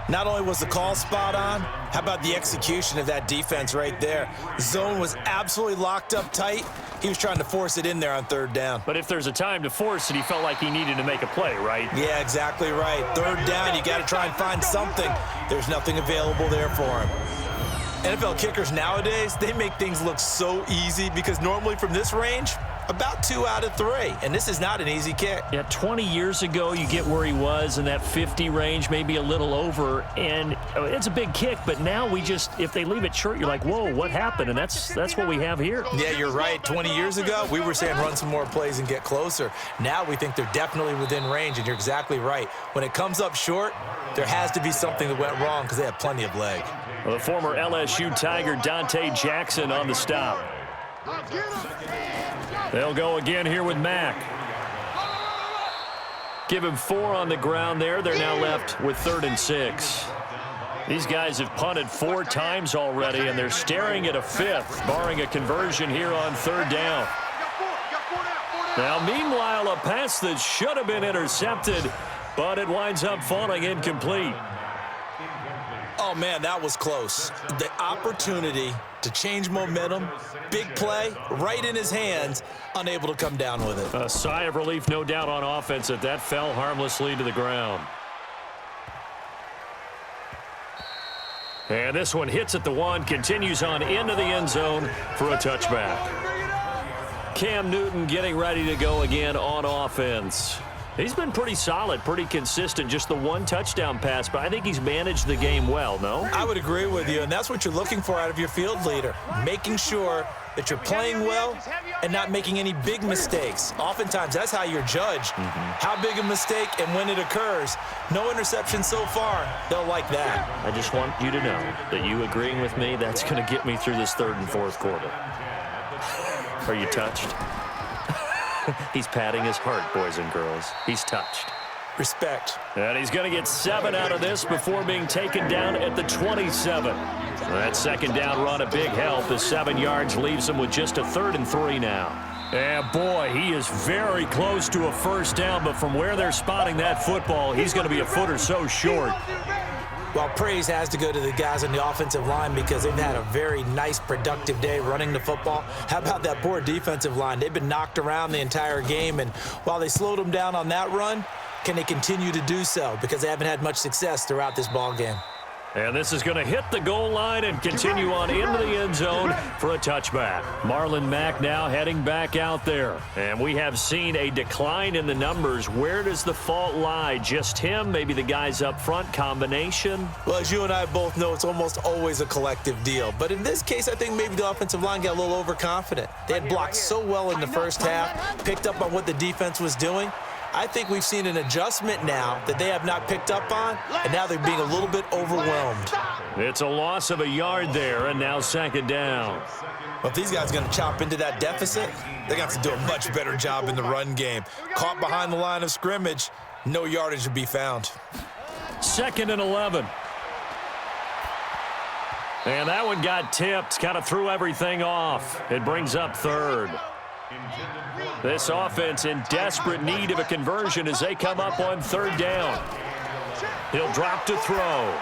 S3: Not only was the call spot on, how about the execution of that defense right there? Zone was absolutely locked up tight. He was trying to force it in there on 3rd down.
S2: But if there's a time to force it, he felt like he needed to make a play, right?
S3: Yeah, exactly right. 3rd down, you got to try and find something. There's nothing available there for him. NFL kickers nowadays, they make things look so easy because normally from this range, About 2 out of 3, and this is not an easy kick.
S2: Yeah, 20 years ago, you get where he was in that 50 range, maybe a little over, and it's a big kick, but now if they leave it short, you're like, whoa, what happened? And that's what we have here.
S3: Yeah, you're right. 20 years ago, we were saying run some more plays and get closer. Now we think they're definitely within range, and you're exactly right. When it comes up short, there has to be something that went wrong because they have plenty of leg.
S2: Well, the former LSU Tiger Dante Jackson on the stop. They'll go again here with Mack. Give him 4 on the ground there. They're now left with 3rd and 6. These guys have punted 4 times already, and they're staring at a 5th, barring a conversion here on 3rd down. Now, meanwhile, a pass that should have been intercepted, but it winds up falling incomplete.
S3: Oh, man, that was close. The opportunity to change momentum, big play, right in his hands, unable to come down with it.
S2: A sigh of relief, no doubt, on offense that fell harmlessly to the ground. And this one hits at the 1, continues on into the end zone for a touchback. Cam Newton getting ready to go again on offense. He's been pretty solid, pretty consistent, just the 1 touchdown pass, but I think he's managed the game well, no?
S3: I would agree with you, and that's what you're looking for out of your field leader, making sure that you're playing well and not making any big mistakes. Oftentimes, that's how you're judged. How big a mistake and when it occurs. No interception so far. They'll like that.
S2: I just want you to know that you agreeing with me, that's going to get me through this 3rd and 4th quarter. Are you touched? He's patting his heart, boys and girls. He's touched.
S3: Respect.
S2: And he's going to get 7 out of this before being taken down at the 27. That 2nd down run a big help. The 7 yards leaves him with just a 3rd and 3 now. And boy, he is very close to a 1st down, but from where they're spotting that football, he's going to be a foot or so short.
S3: Well, praise has to go to the guys on the offensive line because they've had a very nice, productive day running the football. How about that poor defensive line? They've been knocked around the entire game, and while they slowed them down on that run, can they continue to do so? Because they haven't had much success throughout this ball game.
S2: And this is going to hit the goal line and continue on into the end zone for a touchback. Marlon Mack now heading back out there. And we have seen a decline in the numbers. Where does the fault lie? Just him? Maybe the guys up front? Combination?
S3: Well, as you and I both know, it's almost always a collective deal. But in this case, I think maybe the offensive line got a little overconfident. They had blocked so well in the first half, picked up on what the defense was doing. I think we've seen an adjustment now that they have not picked up on, and now they're being a little bit overwhelmed.
S2: It's a loss of a yard there, and now 2nd down.
S3: Well, if these guys are going to chop into that deficit, they're going to have to do a much better job in the run game. Caught behind the line of scrimmage, no yardage to be found.
S2: 2nd and 11. And that one got tipped, kind of threw everything off. It brings up 3rd. This offense in desperate need of a conversion as they come up on 3rd down. He'll drop to throw.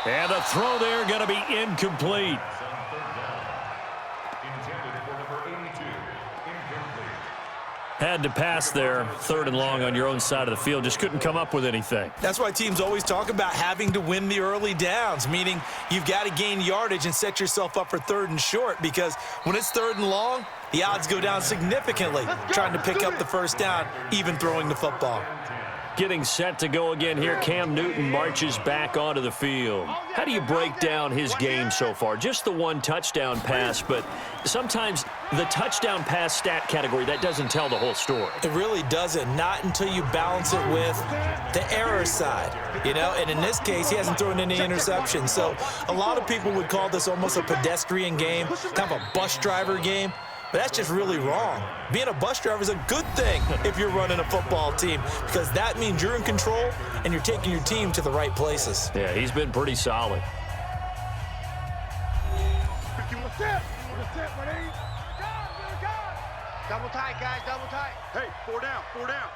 S2: And the throw there going to be incomplete. Had to pass there, 3rd and long on your own side of the field. Just couldn't come up with anything.
S3: That's why teams always talk about having to win the early downs, meaning you've got to gain yardage and set yourself up for 3rd and short, because when it's 3rd and long, the odds go down significantly trying to pick up the 1st down, even throwing the football.
S2: Getting set to go again here, Cam Newton marches back onto the field. How do you break down his game so far? Just the 1 touchdown pass, but sometimes the touchdown pass stat category, that doesn't tell the whole story.
S3: It really doesn't, not until you balance it with the error side, you know, and in this case, he hasn't thrown any interceptions. So a lot of people would call this almost a pedestrian game, kind of a bus driver game. But that's just really wrong. Being a bus driver is a good thing if you're running a football team, because that means you're in control and you're taking your team to the right places.
S2: Yeah, he's been pretty solid.
S8: Double tight, guys, double tight. Hey, 4 down, 4 down.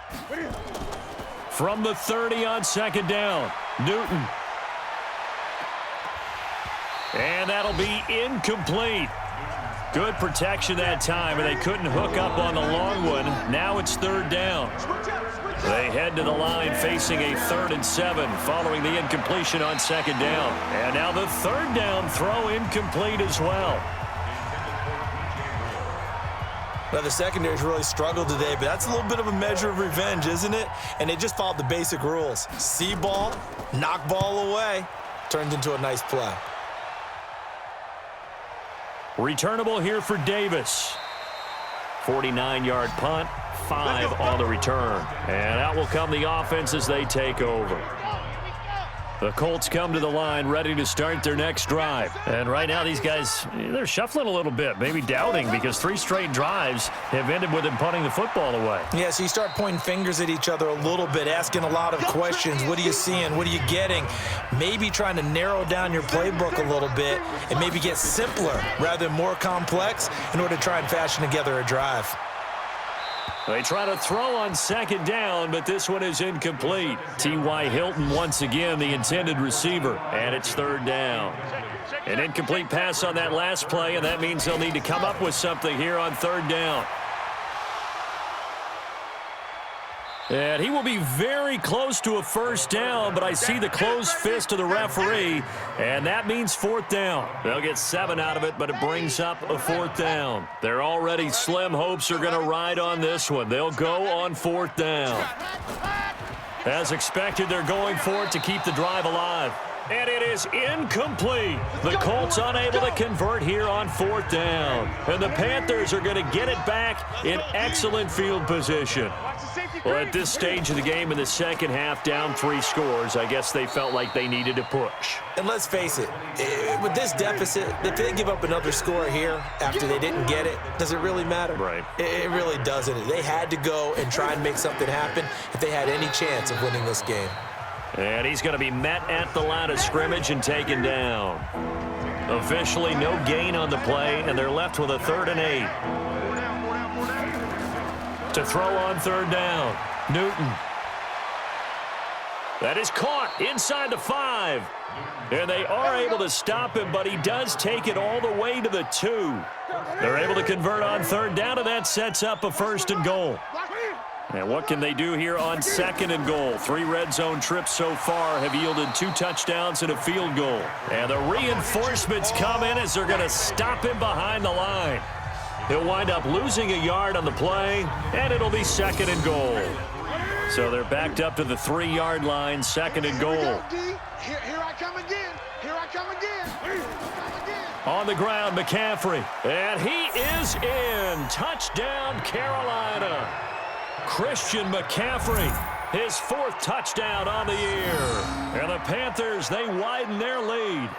S2: From the 30 on 2nd down, Newton. And that'll be incomplete. Good protection that time, and they couldn't hook up on the long one. Now it's 3rd down. They head to the line facing a 3rd and 7 following the incompletion on 2nd down. And now the 3rd down throw incomplete as well.
S3: Now, the secondary's really struggled today, but that's a little bit of a measure of revenge, isn't it? And they just followed the basic rules. See ball, knock ball away, turned into a nice play.
S2: Returnable here for Davis. 49-yard punt, 5 on the return. And out will come the offense as they take over. The Colts come to the line ready to start their next drive. And right now these guys, they're shuffling a little bit, maybe doubting, because 3 straight drives have ended with them punting the football away.
S3: Yeah, so you start pointing fingers at each other a little bit, asking a lot of questions. What are you seeing? What are you getting? Maybe trying to narrow down your playbook a little bit and maybe get simpler rather than more complex in order to try and fashion together a drive.
S2: They try to throw on second down, but this one is incomplete. T.Y. Hilton once again the intended receiver, and it's third down. An incomplete pass on that last play, and that means they'll need to come up with something here on third down. And he will be very close to a first down, but I see the closed fist of the referee, and that means fourth down. They'll get 7 out of it, but it brings up a fourth down. Their already slim hopes are going to ride on this one. They'll go on fourth down. As expected, they're going for it to keep the drive alive. And it is incomplete. The Colts unable to convert here on fourth down. And the Panthers are going to get it back in excellent field position. Well, at this stage of the game in the second half, down 3 scores, I guess they felt like they needed to push.
S3: And let's face it, with this deficit, if they give up another score here after they didn't get it, does it really matter?
S2: Right.
S3: It really doesn't. They had to go and try and make something happen if they had any chance of winning this game.
S2: And he's going to be met at the line of scrimmage and taken down. Officially no gain on the play, and they're left with a 3rd and 8. To throw on third down, Newton. That is caught inside the 5. And they are able to stop him, but he does take it all the way to the 2. They're able to convert on third down, and that sets up a 1st and goal. And what can they do here on 2nd and goal? 3 red zone trips so far have yielded 2 touchdowns and a field goal. And the reinforcements come in as they're going to stop him behind the line. He'll wind up losing a yard on the play, and it'll be 2nd and goal. So they're backed up to the 3-yard line, 2nd and goal.
S5: Here I come again. Here I come again.
S2: On the ground, McCaffrey. And he is in. Touchdown, Carolina. Christian McCaffrey, his 4th touchdown on the year. And the Panthers, they widen their lead.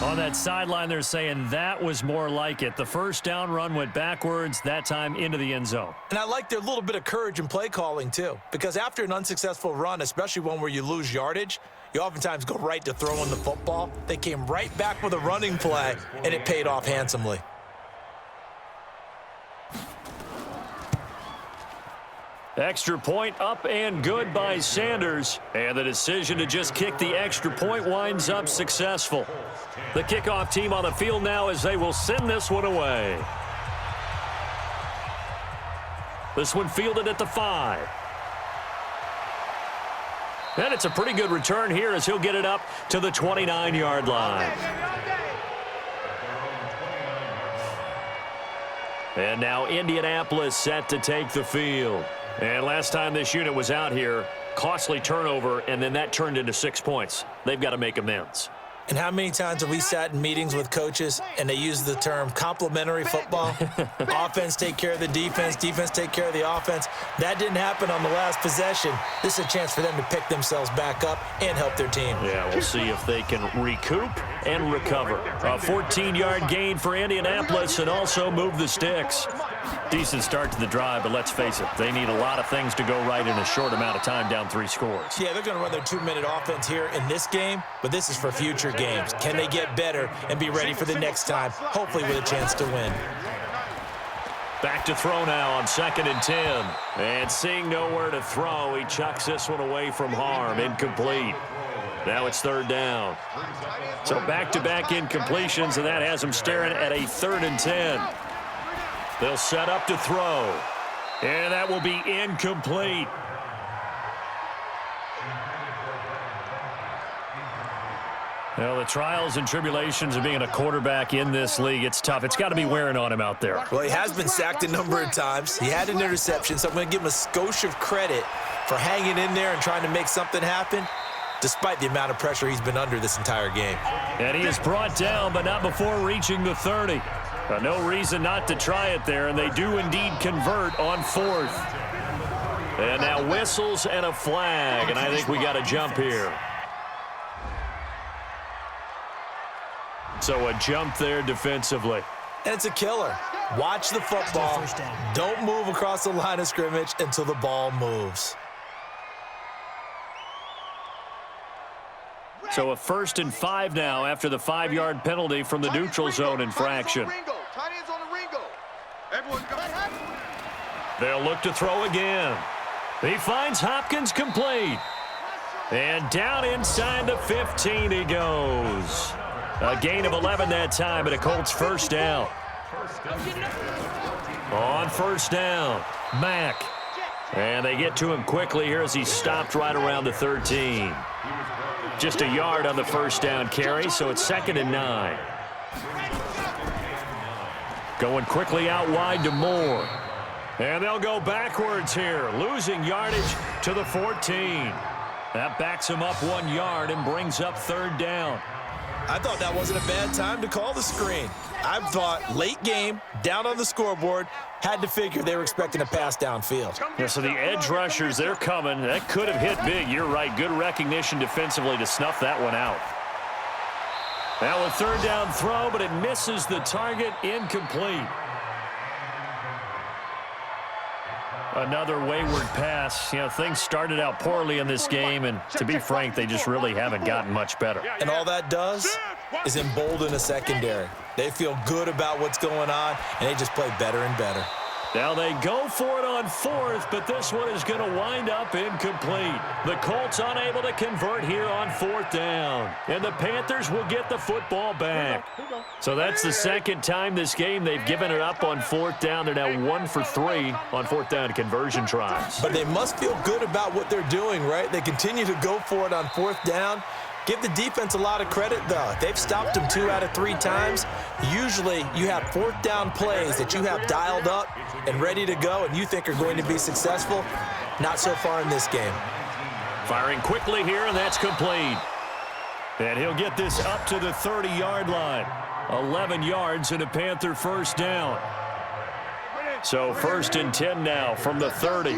S2: On that sideline, they're saying that was more like it. The first down run went backwards, that time into the end zone.
S3: And I like their little bit of courage in play calling, too. Because after an unsuccessful run, especially one where you lose yardage, you oftentimes go right to throwing the football. They came right back with a running play, and it paid off handsomely.
S2: Extra point up and good by Sanders. And the decision to just kick the extra point winds up successful. The kickoff team on the field now as they will send this one away. This one fielded at the 5. And it's a pretty good return here as he'll get it up to the 29-yard line. And now Indianapolis set to take the field. And last time this unit was out here, costly turnover, and then that turned into 6 points. They've got to make amends.
S3: And how many times have we sat in meetings with coaches and they use the term complementary football? Offense take care of the defense, defense take care of the offense. That didn't happen on the last possession. This is a chance for them to pick themselves back up and help their team.
S2: Yeah, we'll see if they can recoup and recover. A 14-yard gain for Indianapolis and also move the sticks. Decent start to the drive, but let's face it, they need a lot of things to go right in a short amount of time, down 3 scores.
S3: Yeah, they're going to run their 2-minute offense here in this game, but this is for future games. Can they get better and be ready for the next time, hopefully with a chance to win?
S2: Back to throw now on 2nd and 10. And seeing nowhere to throw, he chucks this one away from harm. Incomplete. Now it's 3rd down. So back-to-back incompletions, and that has them staring at a 3rd and 10. They'll set up to throw. And that will be incomplete. Well, the trials and tribulations of being a quarterback in this league, it's tough. It's got to be wearing on him out there.
S3: Well, he has been sacked a number of times. He had an interception, so I'm going to give him a skosh of credit for hanging in there and trying to make something happen, despite the amount of pressure he's been under this entire game.
S2: And he is brought down, but not before reaching the 30. No reason not to try it there, and they do indeed convert on 4th. And now whistles and a flag, and I think we got a jump here. So a jump there defensively.
S3: And it's a killer. Watch the football. Don't move across the line of scrimmage until the ball moves.
S2: So a 1st and 5 now after the 5-yard penalty from the neutral zone infraction. They'll look to throw again. He finds Hopkins complete. And down inside the 15 he goes. A gain of 11 that time, and a Colts first down. On first down, Mack. And they get to him quickly here as he stopped right around the 13. Just a yard on the first down carry, so it's 2nd and 9. Going quickly out wide to Moore. And they'll go backwards here, losing yardage to the 14. That backs him up 1 yard and brings up 3rd down.
S3: I thought that wasn't a bad time to call the screen. I thought late game, down on the scoreboard, had to figure they were expecting a pass downfield.
S2: Yeah, so the edge rushers, they're coming. That could have hit big. You're right. Good recognition defensively to snuff that one out. Now a 3rd down throw, but it misses the target. Incomplete. Another wayward pass. You know, things started out poorly in this game, and to be frank, they just really haven't gotten much better.
S3: And all that does is embolden a secondary. They feel good about what's going on, and they just play better and better.
S2: Now they go for it on 4th, but this one is going to wind up incomplete. The Colts unable to convert here on 4th down, and the Panthers will get the football back. So that's the 2nd time this game they've given it up on 4th down. They're now 1 for 3 on 4th down conversion tries.
S3: But they must feel good about what they're doing, right? They continue to go for it on 4th down. Give the defense a lot of credit, though. They've stopped them 2 out of 3 times. Usually, you have 4th down plays that you have dialed up and ready to go and you think are going to be successful. Not so far in this game.
S2: Firing quickly here, and that's complete. And he'll get this up to the 30-yard line. 11 yards and a Panther first down. So 1st and 10 now from the 30.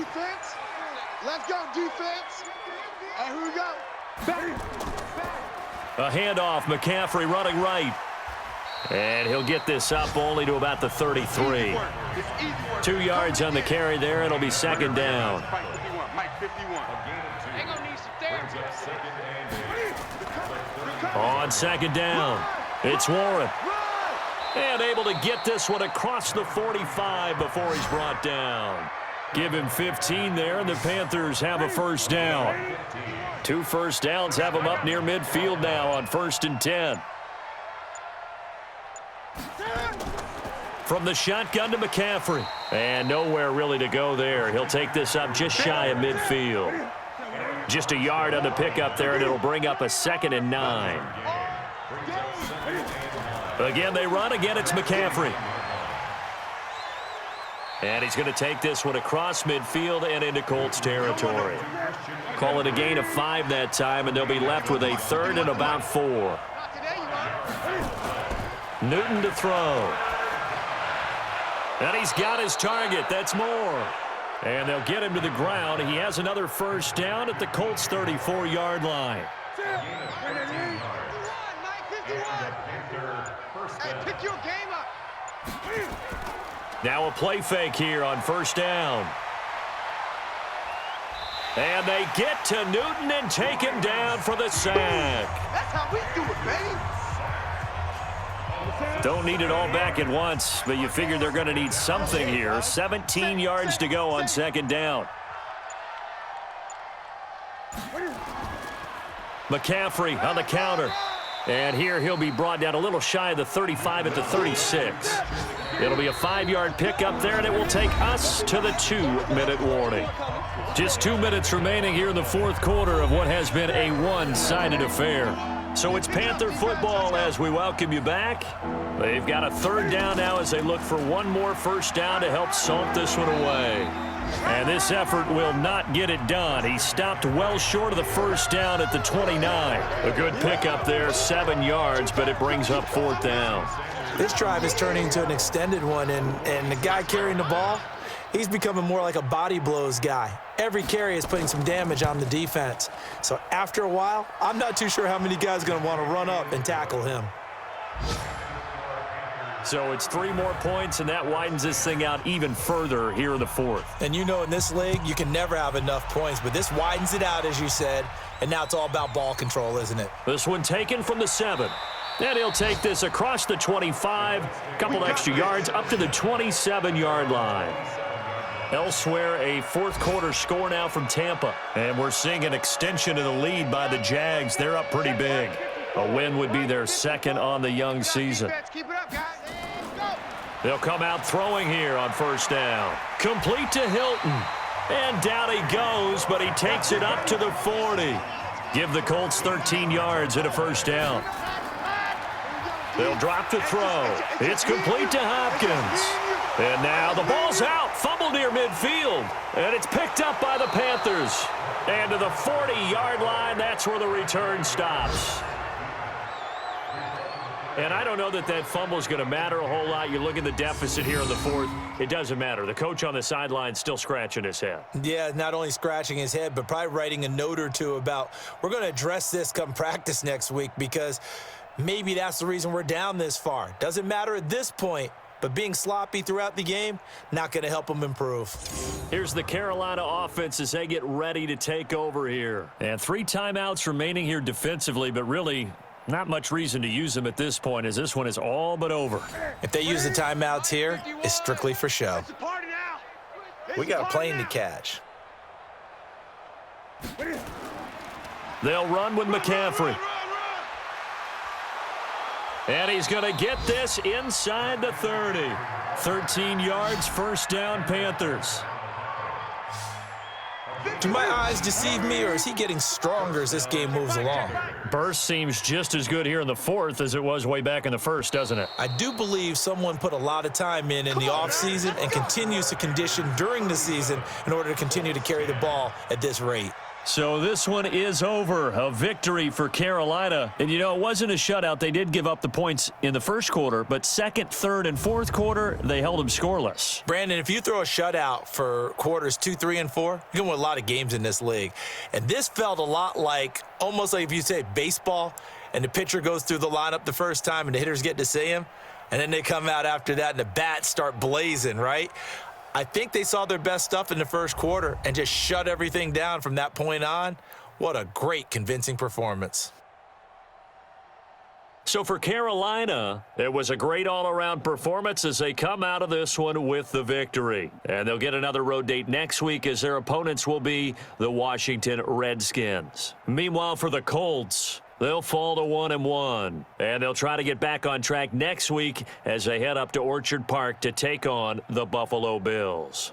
S5: Let's go, defense. And here we go.
S2: A handoff, McCaffrey running right. And he'll get this up only to about the 33. 2 yards on the carry there. It'll be 2nd down. On 2nd down, it's Warren. And able to get this one across the 45 before he's brought down. Give him 15 there, and the Panthers have a first down. 2 first downs have them up near midfield now on 1st and 10. From the shotgun to McCaffrey. And nowhere really to go there. He'll take this up just shy of midfield. Just a yard on the pickup there, and it'll bring up a 2nd and 9. Again, they run. Again, it's McCaffrey. And he's going to take this one across midfield and into Colts territory. Call it a gain of 5 that time, and they'll be left with a 3rd and about 4. Newton to throw. And he's got his target. That's Moore. And they'll get him to the ground. He has another first down at the Colts 34-yard line.
S5: Pick your game up.
S2: Now a play fake here on first down. And they get to Newton and take him down for the sack.
S5: That's how we do it, baby.
S2: Don't need it all back at once, but you figure they're going to need something here. 17 yards to go on 2nd down. McCaffrey on the counter. And here he'll be brought down a little shy of the 35 at the 36. It'll be a 5-yard pickup there, and it will take us to the 2-minute warning. Just 2 minutes remaining here in the 4th quarter of what has been a one-sided affair. So it's Panther football as we welcome you back. They've got a 3rd down now as they look for one more first down to help salt this one away. And this effort will not get it done. He stopped well short of the first down at the 29. A good pickup there, 7 yards, but it brings up 4th down.
S3: This drive is turning into an extended one, and the guy carrying the ball, he's becoming more like a body blows guy. Every carry is putting some damage on the defense. So after a while, I'm not too sure how many guys are going to want to run up and tackle him.
S2: So it's 3 more points, and that widens this thing out even further here in the 4th.
S3: And you know in this league, you can never have enough points, but this widens it out, as you said, and now it's all about ball control, isn't it?
S2: This one taken from the 7. And he'll take this across the 25, couple extra yards, up to the 27-yard line. Elsewhere, a 4th quarter score now from Tampa. And we're seeing an extension of the lead by the Jags. They're up pretty big. A win would be their 2nd on the young season. They'll come out throwing here on first down. Complete to Hilton. And down he goes, but he takes it up to the 40. Give the Colts 13 yards and a first down. They'll drop the throw. It's complete to Hopkins. And now the ball's out. Fumble near midfield. And it's picked up by the Panthers. And to the 40-yard line, that's where the return stops. And I don't know that that fumble is going to matter a whole lot. You look at the deficit here in the 4th. It doesn't matter. The coach on the sideline still scratching his head.
S3: Yeah, not only scratching his head, but probably writing a note or two about we're going to address this come practice next week because maybe that's the reason we're down this far. Doesn't matter at this point, but being sloppy throughout the game, not going to help them improve.
S2: Here's the Carolina offense as they get ready to take over here. And 3 timeouts remaining here defensively, but really not much reason to use them at this point as this one is all but over.
S3: If they use the timeouts here, it's strictly for show. We got a plane to catch.
S2: They'll run with McCaffrey. And he's going to get this inside the 30. 13 yards, first down, Panthers.
S3: Do my eyes deceive me, or is he getting stronger as this game moves along?
S2: Burst seems just as good here in the 4th as it was way back in the 1st, doesn't it?
S3: I do believe someone put a lot of time in the offseason and continues to condition during the season in order to continue to carry the ball at this rate.
S2: So this one is over. A victory for Carolina. And, you know, it wasn't a shutout. They did give up the points in the 1st quarter, but 2nd, 3rd, and 4th quarter, they held them scoreless.
S3: Brandon, if you throw a shutout for quarters 2, 3, and 4, you're going to win a lot of games in this league. And this felt a lot like, almost like if you say baseball, and the pitcher goes through the lineup the first time and the hitters get to see him, and then they come out after that and the bats start blazing, right? I think they saw their best stuff in the 1st quarter and just shut everything down from that point on. What a great, convincing performance.
S2: So for Carolina, it was a great all-around performance as they come out of this one with the victory. And they'll get another road date next week as their opponents will be the Washington Redskins. Meanwhile, for the Colts, they'll fall to 1-1, and they'll try to get back on track next week as they head up to Orchard Park to take on the Buffalo Bills.